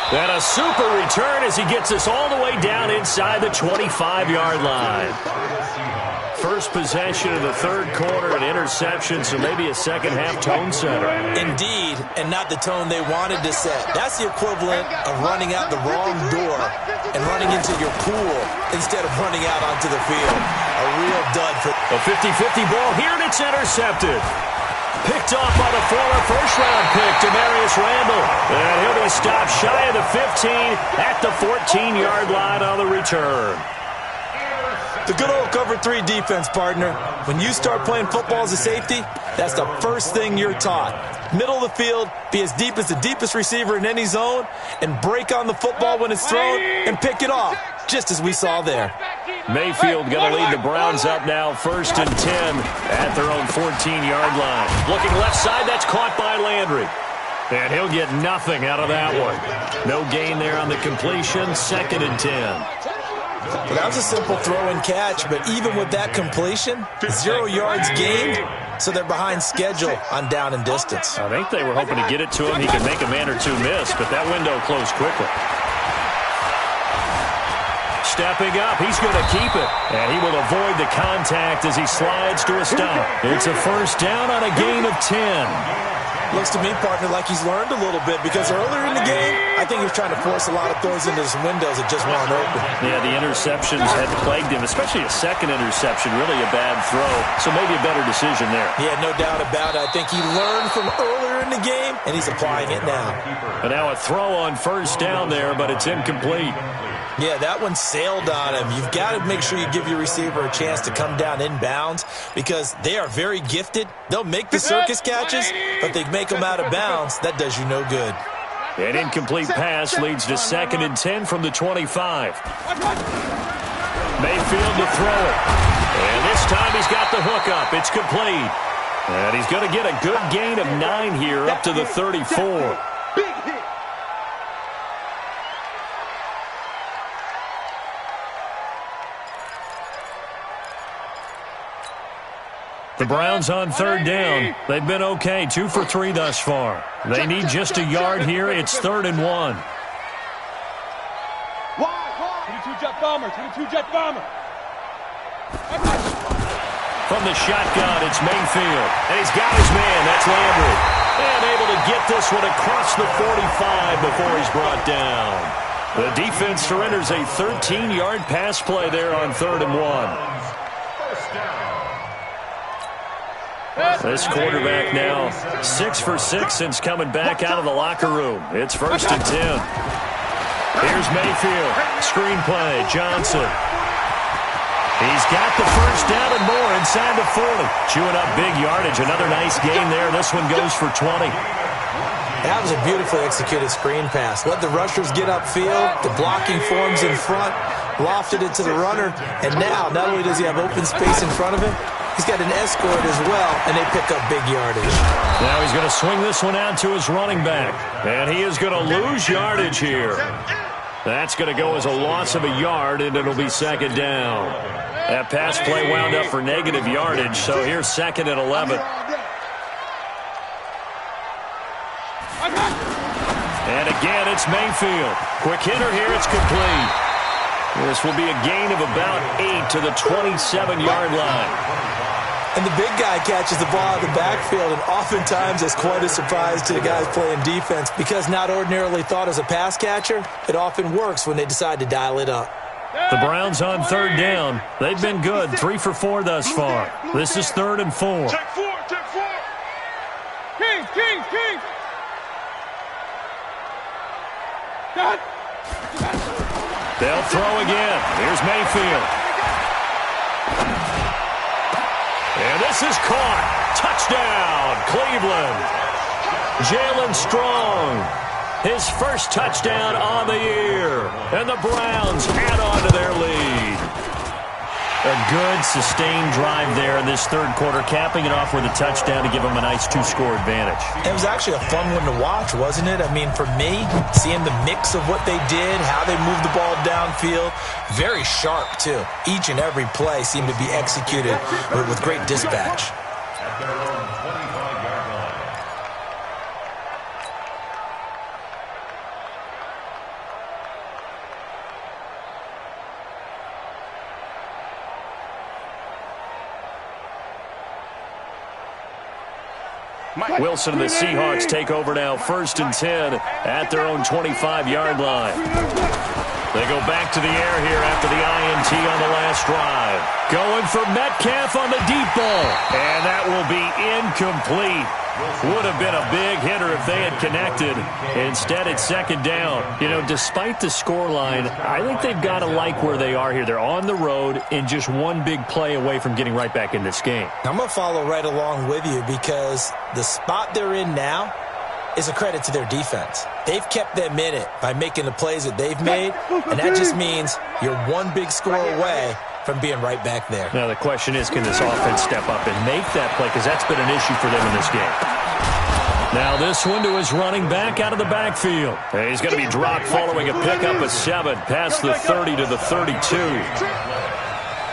And a super return as he gets us all the way down inside the 25-yard line. First possession of the 3rd quarter, an interception, so maybe a second-half tone setter. Indeed, and not the tone they wanted to set. That's the equivalent of running out the wrong door and running into your pool instead of running out onto the field. A real dud for a 50-50 ball here, and it's intercepted. Picked off by the former first-round pick, Demarius Randall. And he'll be stopped shy of the 15 at the 14-yard line on the return. The good old cover 3 defense, partner. When you start playing football as a safety, that's the first thing you're taught. Middle of the field, be as deep as the deepest receiver in any zone, and break on the football when it's thrown and pick it off, just as we saw there. Mayfield going to lead the Browns up now, 1st and 10 at their own 14-yard line. Looking left side, that's caught by Landry. And he'll get nothing out of that one. No gain there on the completion, 2nd and 10. Well, that was a simple throw and catch, but even with that completion, 0 yards gained, so they're behind schedule on down and distance. I think they were hoping to get it to him. He could make a man or two miss, but that window closed quickly. Stepping up, he's going to keep it, and he will avoid the contact as he slides to a stop. It's a 1st down on a gain of 10. Looks to me, partner, like he's learned a little bit because earlier in the game, I think he was trying to force a lot of throws into some windows that just weren't open. Yeah, the interceptions had plagued him, especially a 2nd interception, really a bad throw. So maybe a better decision there. Yeah, no doubt about it. I think he learned from earlier in the game, and he's applying it now. And now a throw on 1st down there, but it's incomplete. Yeah, that one sailed on him. You've got to make sure you give your receiver a chance to come down inbounds because they are very gifted. They'll make the circus catches, but they make them out of bounds. That does you no good. An incomplete pass leads to 2nd and 10 from the 25. Mayfield to throw it. And this time he's got the hook up. It's complete. And he's going to get a good gain of 9 here up to the 34. The Browns on 3rd down. They've been okay, 2 for 3 thus far. They need just a yard here. It's 3rd and 1. bomber. 22 jet bomber. From the shotgun, it's Mayfield. And he's got his man. That's Landry. And able to get this one across the 45 before he's brought down. The defense surrenders a 13-yard pass play there on 3rd and 1. This quarterback now 6 for 6 since coming back out of the locker room. It's 1st and 10. Here's Mayfield. Screen play. Johnson. He's got the first down and more inside the 40. Chewing up big yardage. Another nice gain there. This one goes for 20. That was a beautifully executed screen pass. Let the rushers get upfield. The blocking forms in front. Lofted it to the runner. And now, not only does he have open space in front of him, he's got an escort as well, and they pick up big yardage. Now he's going to swing this one out to his running back. And he is going to lose yardage here. That's going to go as a loss of a yard, and it'll be 2nd down. That pass play wound up for negative yardage, so here's 2nd and 11. And again, it's Mayfield. Quick hitter here, it's complete. This will be a gain of about 8 to the 27-yard line. And the big guy catches the ball out of the backfield, and oftentimes it's quite a surprise to the guys playing defense because not ordinarily thought as a pass catcher, it often works when they decide to dial it up. The Browns on 3rd down. They've been good, 3 for 4 thus far. This is 3rd and 4. Check 4, check 4. King. Got. They'll throw again. Here's Mayfield. And this is caught. Touchdown, Cleveland. Jalen Strong. His first touchdown on the year. And the Browns add on to their lead. A good, sustained drive there in this 3rd quarter, capping it off with a touchdown to give them a nice 2-score advantage. It was actually a fun one to watch, wasn't it? I mean, for me, seeing the mix of what they did, how they moved the ball downfield, very sharp, too. Each and every play seemed to be executed with great dispatch. At their own 25-yard line. Wilson and the Seahawks take over now, 1st and 10 at their own 25-yard line. They go back to the air here after the INT on the last drive. Going for Metcalf on the deep ball. And that will be incomplete. Would have been a big hitter if they had connected. Instead, it's 2nd down. You know, despite the scoreline, I think they've got to like where they are here. They're on the road and just one big play away from getting right back in this game. I'm going to follow right along with you because the spot they're in now is a credit to their defense. They've kept them in it by making the plays that they've made, and that just means you're one big score away from being right back there. Now the question is, can this offense step up and make that play? Because that's been an issue for them in this game. Now this one to his running back out of the backfield. And he's going to be dropped following a pickup of 7 past the 30 to the 32.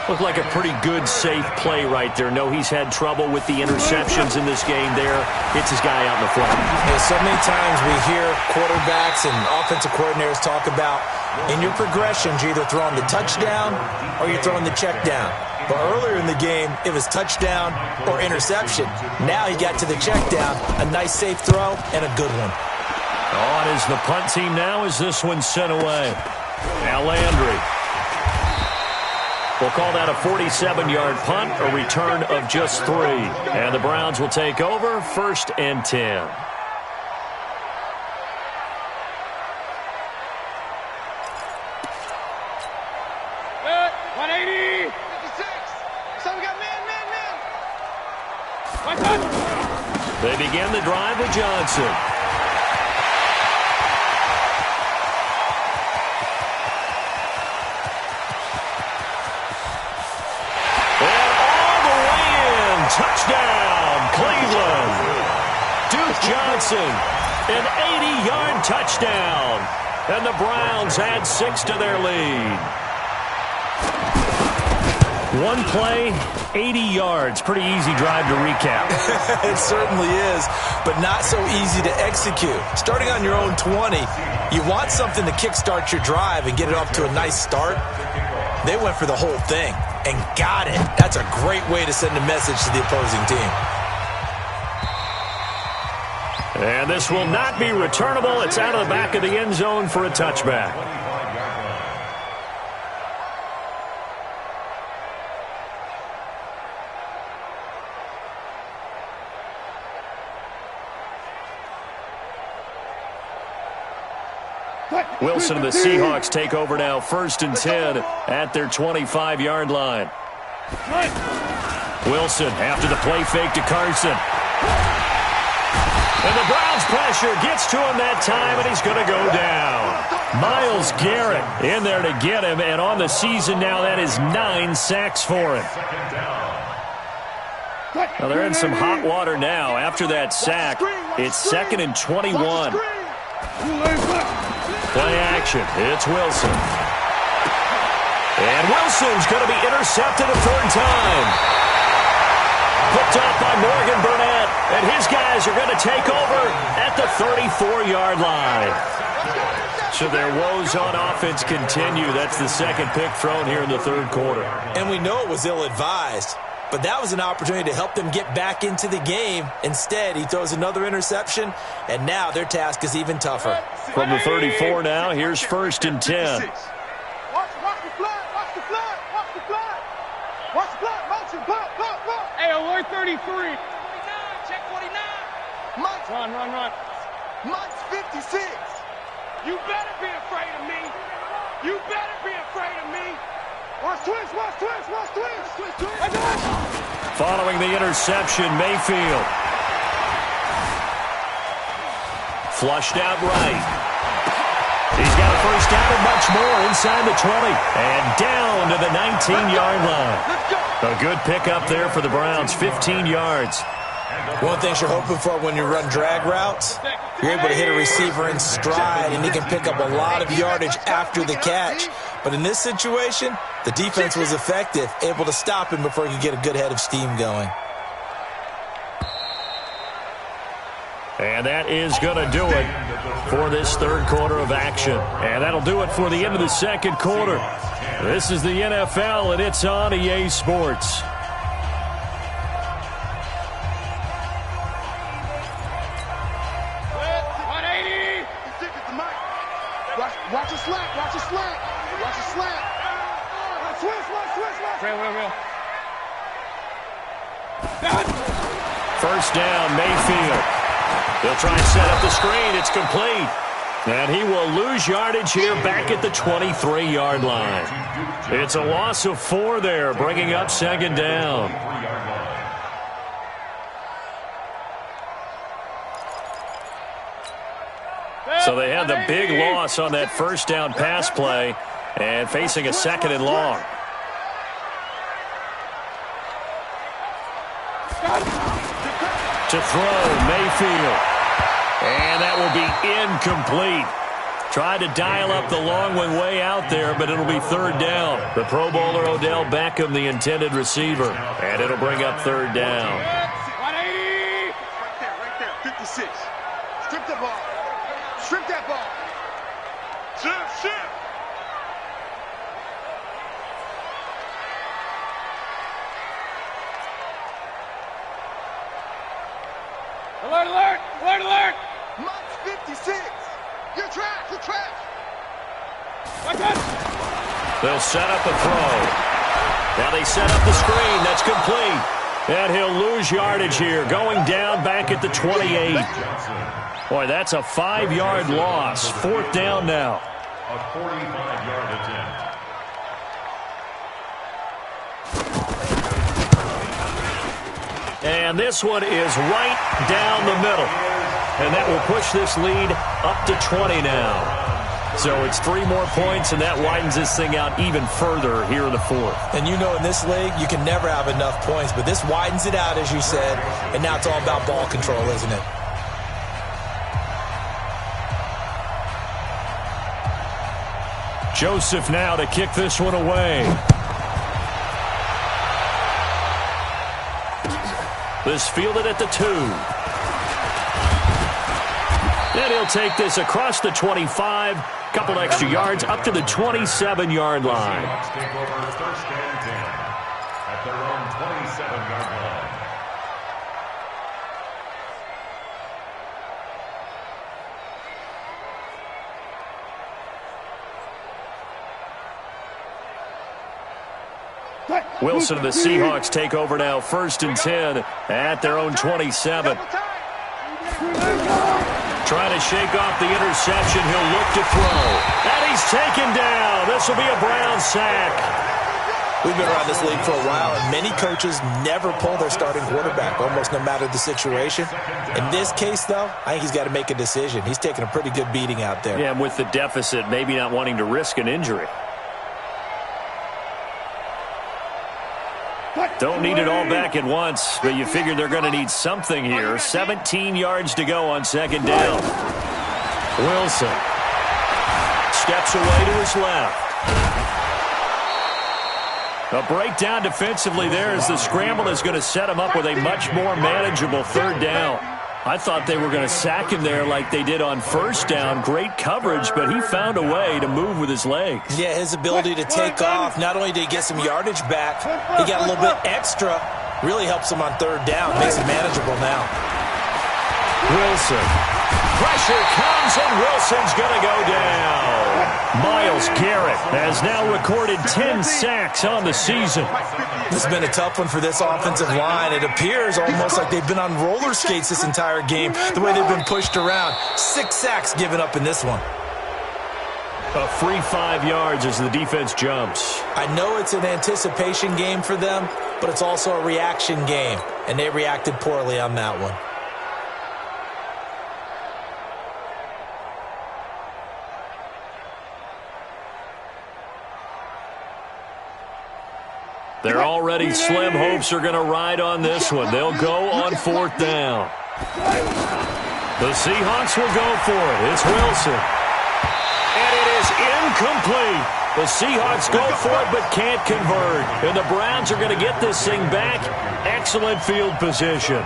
Looked like a pretty good, safe play right there. No, he's had trouble with the interceptions in this game there. Hits his guy out in the front. Yeah, so many times we hear quarterbacks and offensive coordinators talk about in your progressions, you're either throwing the touchdown or you're throwing the check down. But earlier in the game, it was touchdown or interception. Now he got to the check down, a nice safe throw, and a good one. On is the punt team now as this one's sent away. Now Landry. We'll call that a 47-yard punt, a return of just 3. And the Browns will take over, 1st and 10. They begin the drive with Johnson. And all the way in. Touchdown, Cleveland. Duke Johnson, an 80-yard touchdown. And the Browns add 6 to their lead. One play, 80 yards. Pretty easy drive to recap. It certainly is, but not so easy to execute. Starting on your own 20, you want something to kickstart your drive and get it off to a nice start. They went for the whole thing and got it. That's a great way to send a message to the opposing team. And this will not be returnable. It's out of the back of the end zone for a touchback. Wilson and the Seahawks take over now, 1st and 10 at their 25-yard line. Wilson after the play fake to Carson. And the Browns pressure gets to him that time, and he's going to go down. Myles Garrett in there to get him, and on the season now, that is 9 sacks for him. Now they're in some hot water now. After that sack, it's 2nd and 21. Play action. It's Wilson. And Wilson's going to be intercepted a 3rd time. Picked off by Morgan Burnett. And his guys are going to take over at the 34-yard line. So their woes on offense continue. That's the 2nd pick thrown here in the 3rd quarter. And we know it was ill-advised. But that was an opportunity to help them get back into the game. Instead, he throws another interception, and now their task is even tougher. From the 34 now, here's 1st and 10. Watch the flag, watch the flag, watch the flag. Watch the flag, motion, block. Hey, alert 33. 49, check 49. Mike's, Run. Mike's 56. You better be afraid of me. You better be afraid of me. Watch twist. Following the interception, Mayfield. Flushed out right. He's got a 1st down and much more inside the 20. And down to the 19-yard line. A good pickup there for the Browns, 15 yards. One thing you're hoping for when you run drag routes, you're able to hit a receiver in stride, and he can pick up a lot of yardage after the catch. But in this situation, the defense was effective, able to stop him before he could get a good head of steam going. And that is going to do it for this 3rd quarter of action. And that'll do it for the end of the 2nd quarter. This is the NFL, and it's on EA Sports. Watch the slack. Switch. Real. 1st down, Mayfield. They'll try and set up the screen. It's complete. And he will lose yardage here back at the 23-yard line. It's a loss of 4 there, bringing up 2nd down. So they had the big loss on that 1st down pass play and facing a 2nd and long. To throw, Mayfield. And that will be incomplete. Tried to dial up the long one way out there, but it'll be 3rd down. The Pro Bowler Odell Beckham, the intended receiver. And it'll bring up 3rd down. 180. Right there. 56. Strip the ball. Strip that ball. Shift. Alert. Mike's 56. You're trash. Watch it. They'll set up a throw. Now they set up the screen. That's complete. And he'll lose yardage here, going down back at the 28. Boy, that's a 5-yard loss. 4th down now. A 45-yard attempt. And this one is right down the middle. And that will push this lead up to 20 now. So it's 3 more points, and that widens this thing out even further here in the 4th. And you know in this league, you can never have enough points, but this widens it out, as you said, and now it's all about ball control, isn't it? Joseph now to kick this one away. This fielded at the 2. And he'll take this across the 25. Couple extra yards up to the 27-yard line. Seahawks take over first and 10 at their own 27-yard line. Wilson and the Seahawks take over now, first and 10 at their own 27. Trying to shake off the interception. He'll look to throw. And he's taken down. This will be a Brown sack. We've been around this league for a while, and many coaches never pull their starting quarterback, almost no matter the situation. In this case, though, I think he's got to make a decision. He's taking a pretty good beating out there. Yeah, and with the deficit, maybe not wanting to risk an injury. Don't need it all back at once, but you figure they're going to need something here. 17 yards to go on second down. Wilson steps away to his left. A breakdown defensively there as the scramble is going to set him up with a much more manageable third down. I thought they were going to sack him there like they did on first down. Great coverage, but he found a way to move with his legs. Yeah, his ability to take off, not only did he get some yardage back, he got a little bit extra. Really helps him on third down, makes it manageable now. Wilson. Pressure comes, and Wilson's going to go down. Myles Garrett has now recorded 10 sacks on the season. This has been a tough one for this offensive line. It appears almost like they've been on roller skates this entire game, the way they've been pushed around. 6 sacks given up in this one. A free 5 yards as the defense jumps. I know it's an anticipation game for them, but it's also a reaction game, and they reacted poorly on that one. Their already slim hopes are going to ride on this one. They'll go on fourth down. The Seahawks will go for it. It's Wilson. And it is incomplete. The Seahawks go for it but can't convert. And the Browns are going to get this thing back. Excellent field position.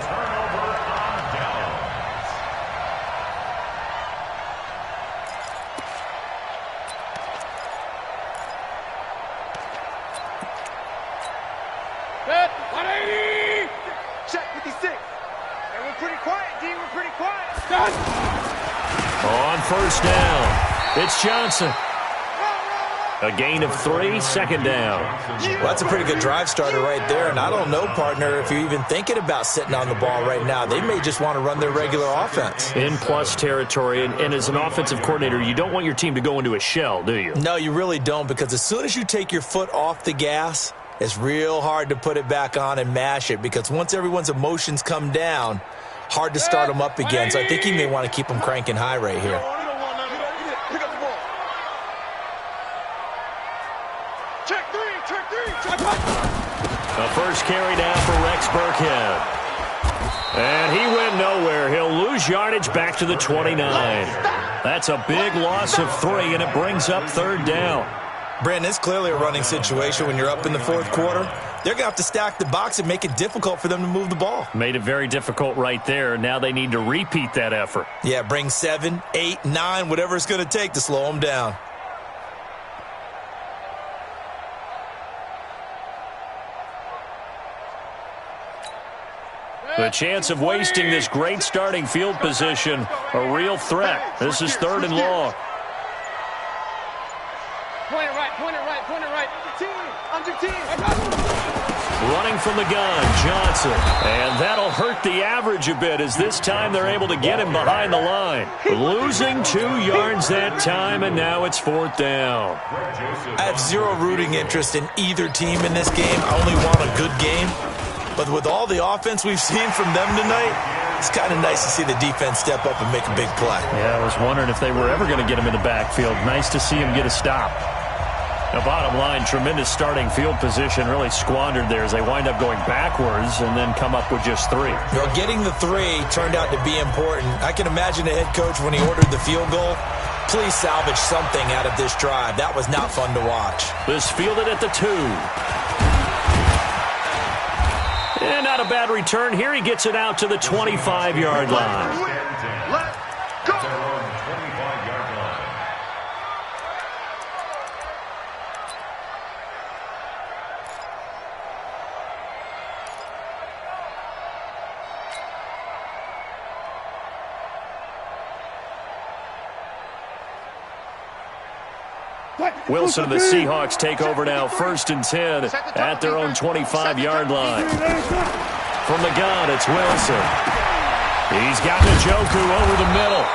Check 56. And we're pretty quiet, D. We're pretty quiet. On first down, it's Johnson. A gain of 3, second down. Well, that's a pretty good drive starter right there. And I don't know, partner, if you're even thinking about sitting on the ball right now. They may just want to run their regular offense. In plus territory, and as an offensive coordinator, you don't want your team to go into a shell, do you? No, you really don't, because as soon as you take your foot off the gas, it's real hard to put it back on and mash it, because once everyone's emotions come down, hard to start them up again. So I think he may want to keep them cranking high right here. Pick up the ball. Check 3, check 3, check 1. The first carry down for Rex Burkhead. And he went nowhere. He'll lose yardage back to the 29. That's a big loss of 3, and it brings up third down. Brandon, it's clearly a running situation when you're up in the fourth quarter. They're going to have to stack the box and make it difficult for them to move the ball. Made it very difficult right there. Now they need to repeat that effort. Yeah, bring 7, 8, 9, whatever it's going to take to slow them down. The chance of wasting this great starting field position, a real threat. This is third and long. Point it right, point it right, point it right. Under 10. Running from the gun, Johnson. And that'll hurt the average a bit, as this time they're able to get him behind the line. Losing 2 yards that time, and now it's fourth down. I have zero rooting interest in either team in this game. I only want a good game. But with all the offense we've seen from them tonight, it's kind of nice to see the defense step up and make a big play. Yeah, I was wondering if they were ever going to get him in the backfield. Nice to see him get a stop. Now, bottom line, tremendous starting field position, really squandered there as they wind up going backwards and then come up with just 3. Well, getting the 3 turned out to be important. I can imagine the head coach, when he ordered the field goal, please salvage something out of this drive. That was not fun to watch. This fielded at the 2. And not a bad return here. He gets it out to the 25-yard line. Let's go. At their own 25-yard line. Wilson and the Seahawks take over now, 1st and 10 at their own 25-yard line. From the gun, it's Wilson. He's got Njoku over the middle.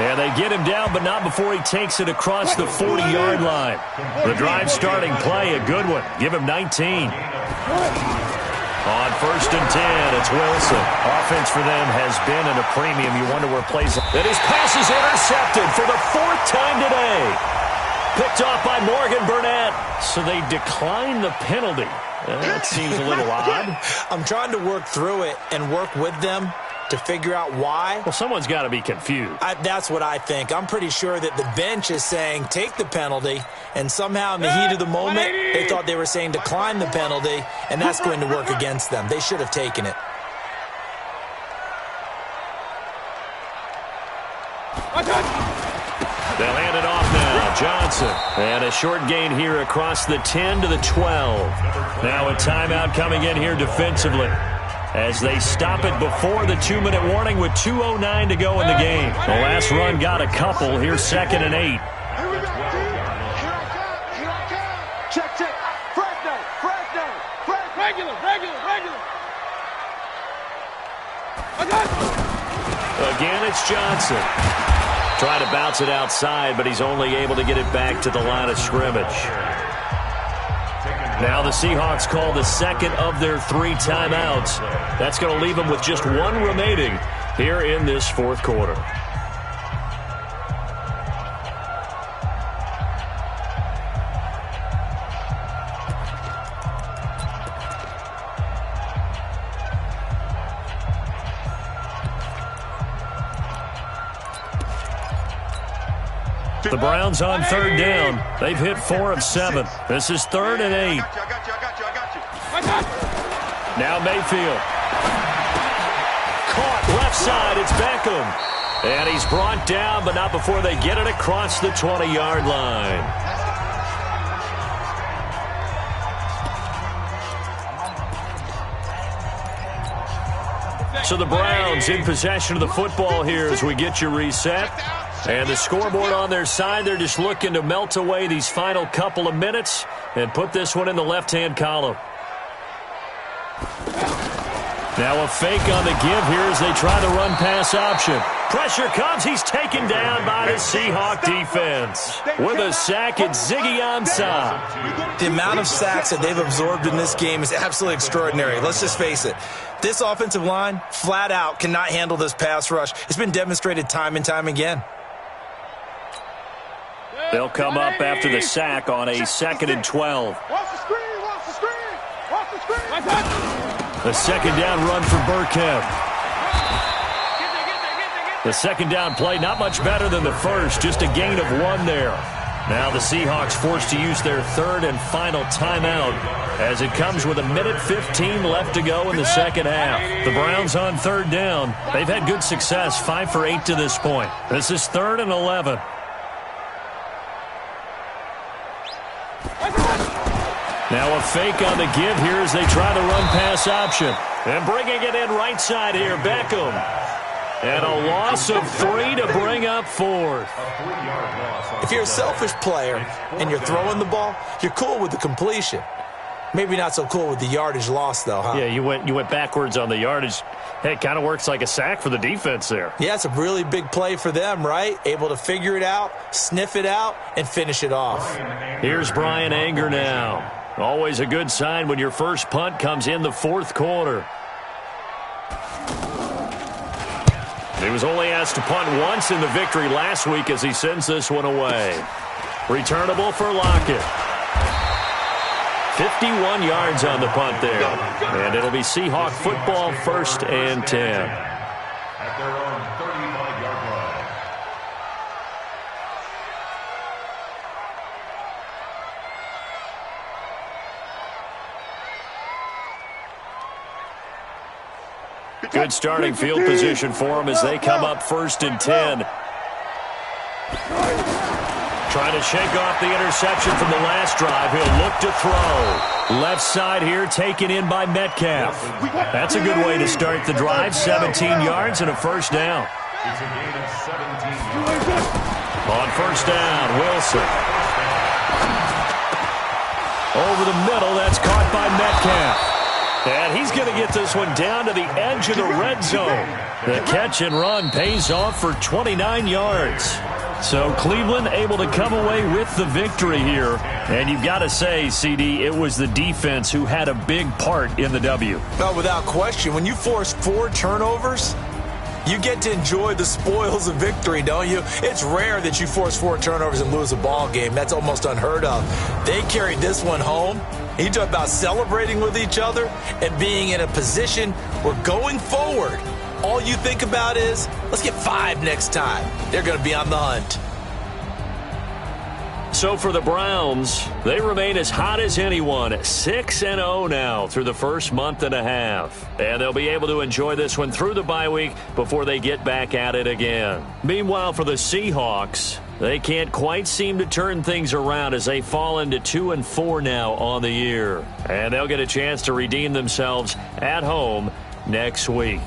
And they get him down, but not before he takes it across the 40-yard line. The drive starting play, a good one. Give him 19. On 1st and 10, it's Wilson. Offense for them has been at a premium. You wonder where plays. And his pass is intercepted for the 4th time today. Picked off by Morgan Burnett. So they decline the penalty. That seems a little odd. I'm trying to work through it and work with them to figure out why. Well, someone's got to be confused. That's what I think. I'm pretty sure that the bench is saying take the penalty, and somehow in the heat of the moment, they thought they were saying decline the penalty, and that's going to work against them. They should have taken it. They'll hand it off now. Johnson. And a short gain here across the 10 to the 12. Now a timeout coming in here defensively, as they stop it before the 2-minute warning with 2:09 to go in the game. The last run got a couple. Here's 2nd and 8. Here we go, team. Here I come. Here I come. Check, check. Fresno. Regular. Again, it's Johnson. Trying to bounce it outside, but he's only able to get it back to the line of scrimmage. Now the Seahawks call the 2nd of their 3 timeouts. That's going to leave them with just 1 remaining here in this 4th quarter. The Browns on 3rd down. They've hit 4 of 7. This is 3rd and 8. I got you. Now Mayfield. Caught left side. It's Beckham. And he's brought down, but not before they get it across the 20-yard line. So the Browns in possession of the football here as we get you reset. And the scoreboard on their side, they're just looking to melt away these final couple of minutes and put this one in the left-hand column. Now a fake on the give here as they try the run-pass option. Pressure comes. He's taken down by the Seahawk defense. With a sack, it's Ziggy Ansah. The amount of sacks that they've absorbed in this game is absolutely extraordinary. Let's just face it. This offensive line, flat out, cannot handle this pass rush. It's been demonstrated time and time again. They'll come up after the sack on a 2nd and 12. Watch the screen. The 2nd down run for Burkhead. The 2nd down play, not much better than the first, just a gain of 1 there. Now the Seahawks forced to use their 3rd and final timeout as it comes with 1:15 left to go in the 2nd half. The Browns on 3rd down. They've had good success, 5 for 8 to this point. This is 3rd and 11. Now a fake on the give here as they try the run-pass option. And bringing it in right side here, Beckham. And a loss of 3 to bring up 4th. If you're a selfish player and you're throwing the ball, you're cool with the completion. Maybe not so cool with the yardage loss, though, huh? Yeah, you went backwards on the yardage. Hey, it kind of works like a sack for the defense there. Yeah, it's a really big play for them, right? Able to figure it out, sniff it out, and finish it off. Here's Brian Anger now. Always a good sign when your first punt comes in the 4th quarter. He was only asked to punt once in the victory last week as he sends this one away. Returnable for Lockett. 51 yards on the punt there. And it'll be Seahawk football, 1st and 10. At their own 35-yard line. Good starting field position for them as they come up 1st and 10. Trying to shake off the interception from the last drive. He'll look to throw. Left side here taken in by Metcalf. That's a good way to start the drive. 17 yards and a 1st down. It's a gain of 17. On 1st down, Wilson. Over the middle, that's caught by Metcalf. And he's going to get this one down to the edge of the red zone. The catch and run pays off for 29 yards. So Cleveland able to come away with the victory here. And you've got to say, CD, it was the defense who had a big part in the W. No, without question. When you force 4 turnovers, you get to enjoy the spoils of victory, don't you? It's rare that you force 4 turnovers and lose a ball game. That's almost unheard of. They carried this one home. You talk about celebrating with each other and being in a position where going forward, all you think about is, let's get 5 next time. They're going to be on the hunt. So for the Browns, they remain as hot as anyone, 6-0 now through the first month and a half. And they'll be able to enjoy this one through the bye week before they get back at it again. Meanwhile, for the Seahawks, they can't quite seem to turn things around as they fall into 2-4 now on the year. And they'll get a chance to redeem themselves at home next week.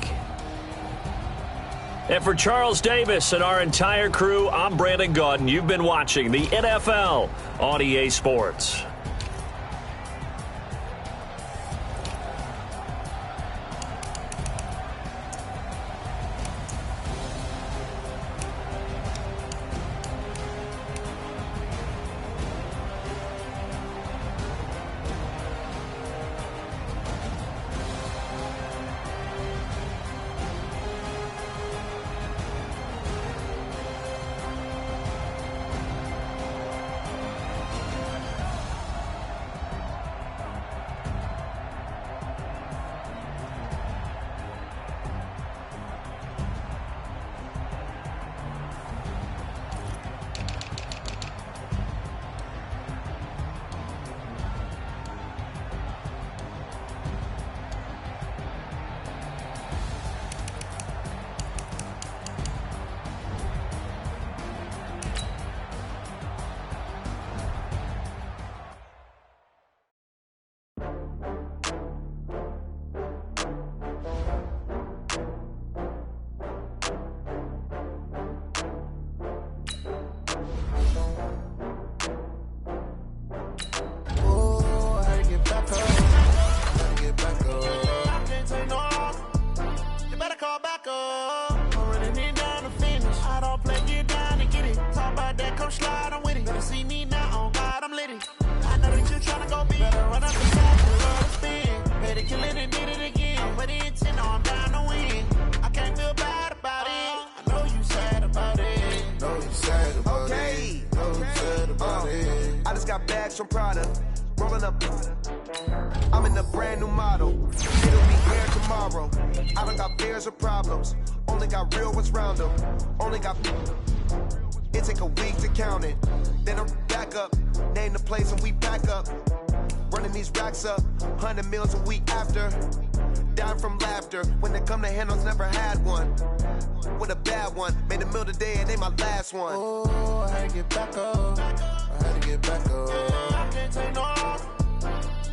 And for Charles Davis and our entire crew, I'm Brandon Gaudin. You've been watching the NFL on EA Sports. From Prada, rolling up. I'm in a brand new model. It'll be here tomorrow. I don't got fears or problems. Only got real ones round them. Only got. It take a week to count it. Then I'm back up. Name the place and we back up. Running these racks up. 100 meals a week after. Dying from laughter. When it come to handles, never had one. With a bad one. Made a meal today and they my last one. Oh, I had to get back up. I had to get back up. I can't take no loss.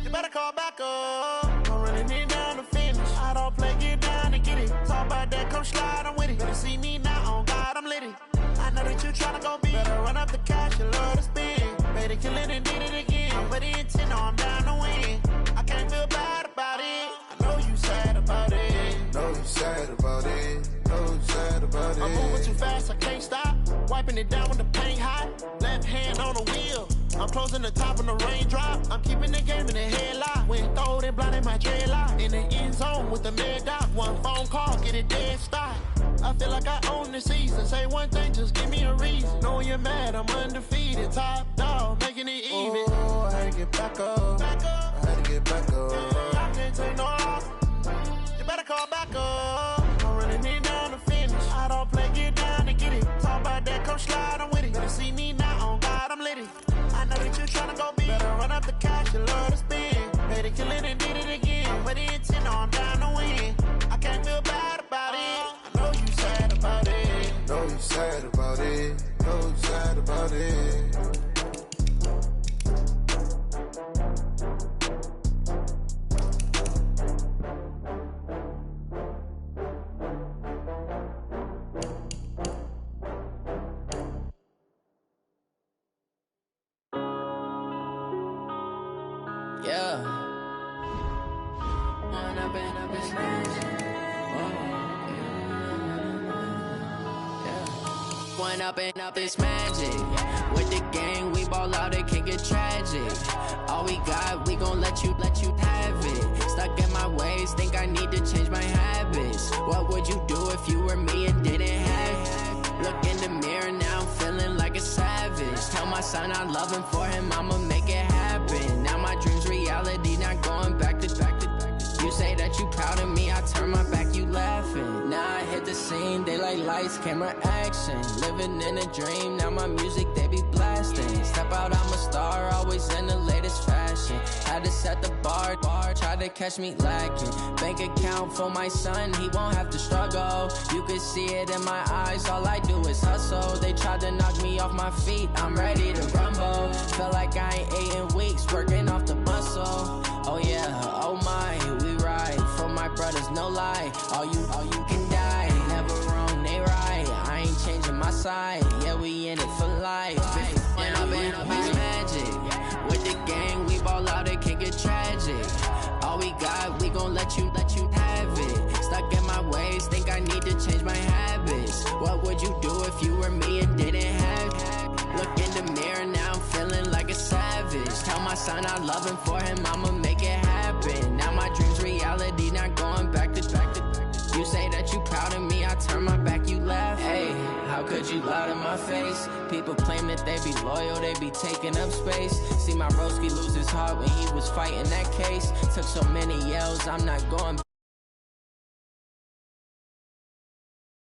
You better call back up. I'm running it down to finish. I don't play, get down and get it. Talk about that, come slide, I'm with it. Better see me now, on God, I'm litty. I know that you tryna go big. Better run up the cash, you love to spend. Better kill it and did it again. But the intent, no, I'm down to win. I can't feel bad about it. I know you sad about it. Know you sad about it. Know you sad about it. I'm moving too fast, I can't stop. Wiping it down with the paint hot. Left hand on the wheel. I'm closing the top on the raindrop. I'm keeping the game in the headlock. When throwed and blinded my dreadlock. In the end zone with the mad dot. One phone call, get it dead stop. I feel like I own the season. Say one thing, just give me a reason. Knowing you're mad, I'm undefeated. Top dog, making it even. Oh, I had to get back up. I had to get back up. I can't take no loss. You better call back up. I'm running it down to finish. I don't play, get down and get it. Talk about that, come slide, I'm with it. Better see me now, on God, I'm litty. I know that you tryna go big. Better run up the cash, you love to spend. Better kill it and did it again. But the intent, no, I'm down to win. I can't feel bad about it. Yeah. One up and up is magic. With the gang, we ball out, it can get tragic. All we got, we gon' let you have it. Stuck in my ways, think I need to change my habits. What would you do if you were me and didn't have it? Look in the mirror now, I'm feeling like a savage. Tell my son I love him, for him I'ma make it happen. Now my dream's reality, not going back to. You say that you proud of me, I turn my back, you laughing. Now I hit the scene, they like lights, camera, action. Living in a dream, now my music, they be blasting. Step out, I'm a star, always in the latest fashion. Had to set the bar, try to catch me lacking. Bank account for my son, he won't have to struggle. You can see it in my eyes, all I do is hustle. They tried to knock me off my feet, I'm ready to rumble. Feel like I ain't ate in weeks, working off the muscle. Oh yeah, oh my, we ride for my brothers, no lie. All you can die, never wrong, they right. I ain't changing my side, yeah, we in it for life. And up is magic. With the gang, we ball out, it can get tragic. All we got, we gon' let you have it. Stuck in my ways, think I need to change my habits. What would you do if you were me and didn't have it? Look in the mirror now, I'm feeling like a savage. Tell my son I love him, for him I'ma make it happen. Now my dream's reality, not going back to. You say that you proud of me, I turn my back, you laugh. Hey, how could you lie to my face? People claim that they be loyal, they be taking up space. See my broski lose his heart when he was fighting that case. Took so many yells, I'm not going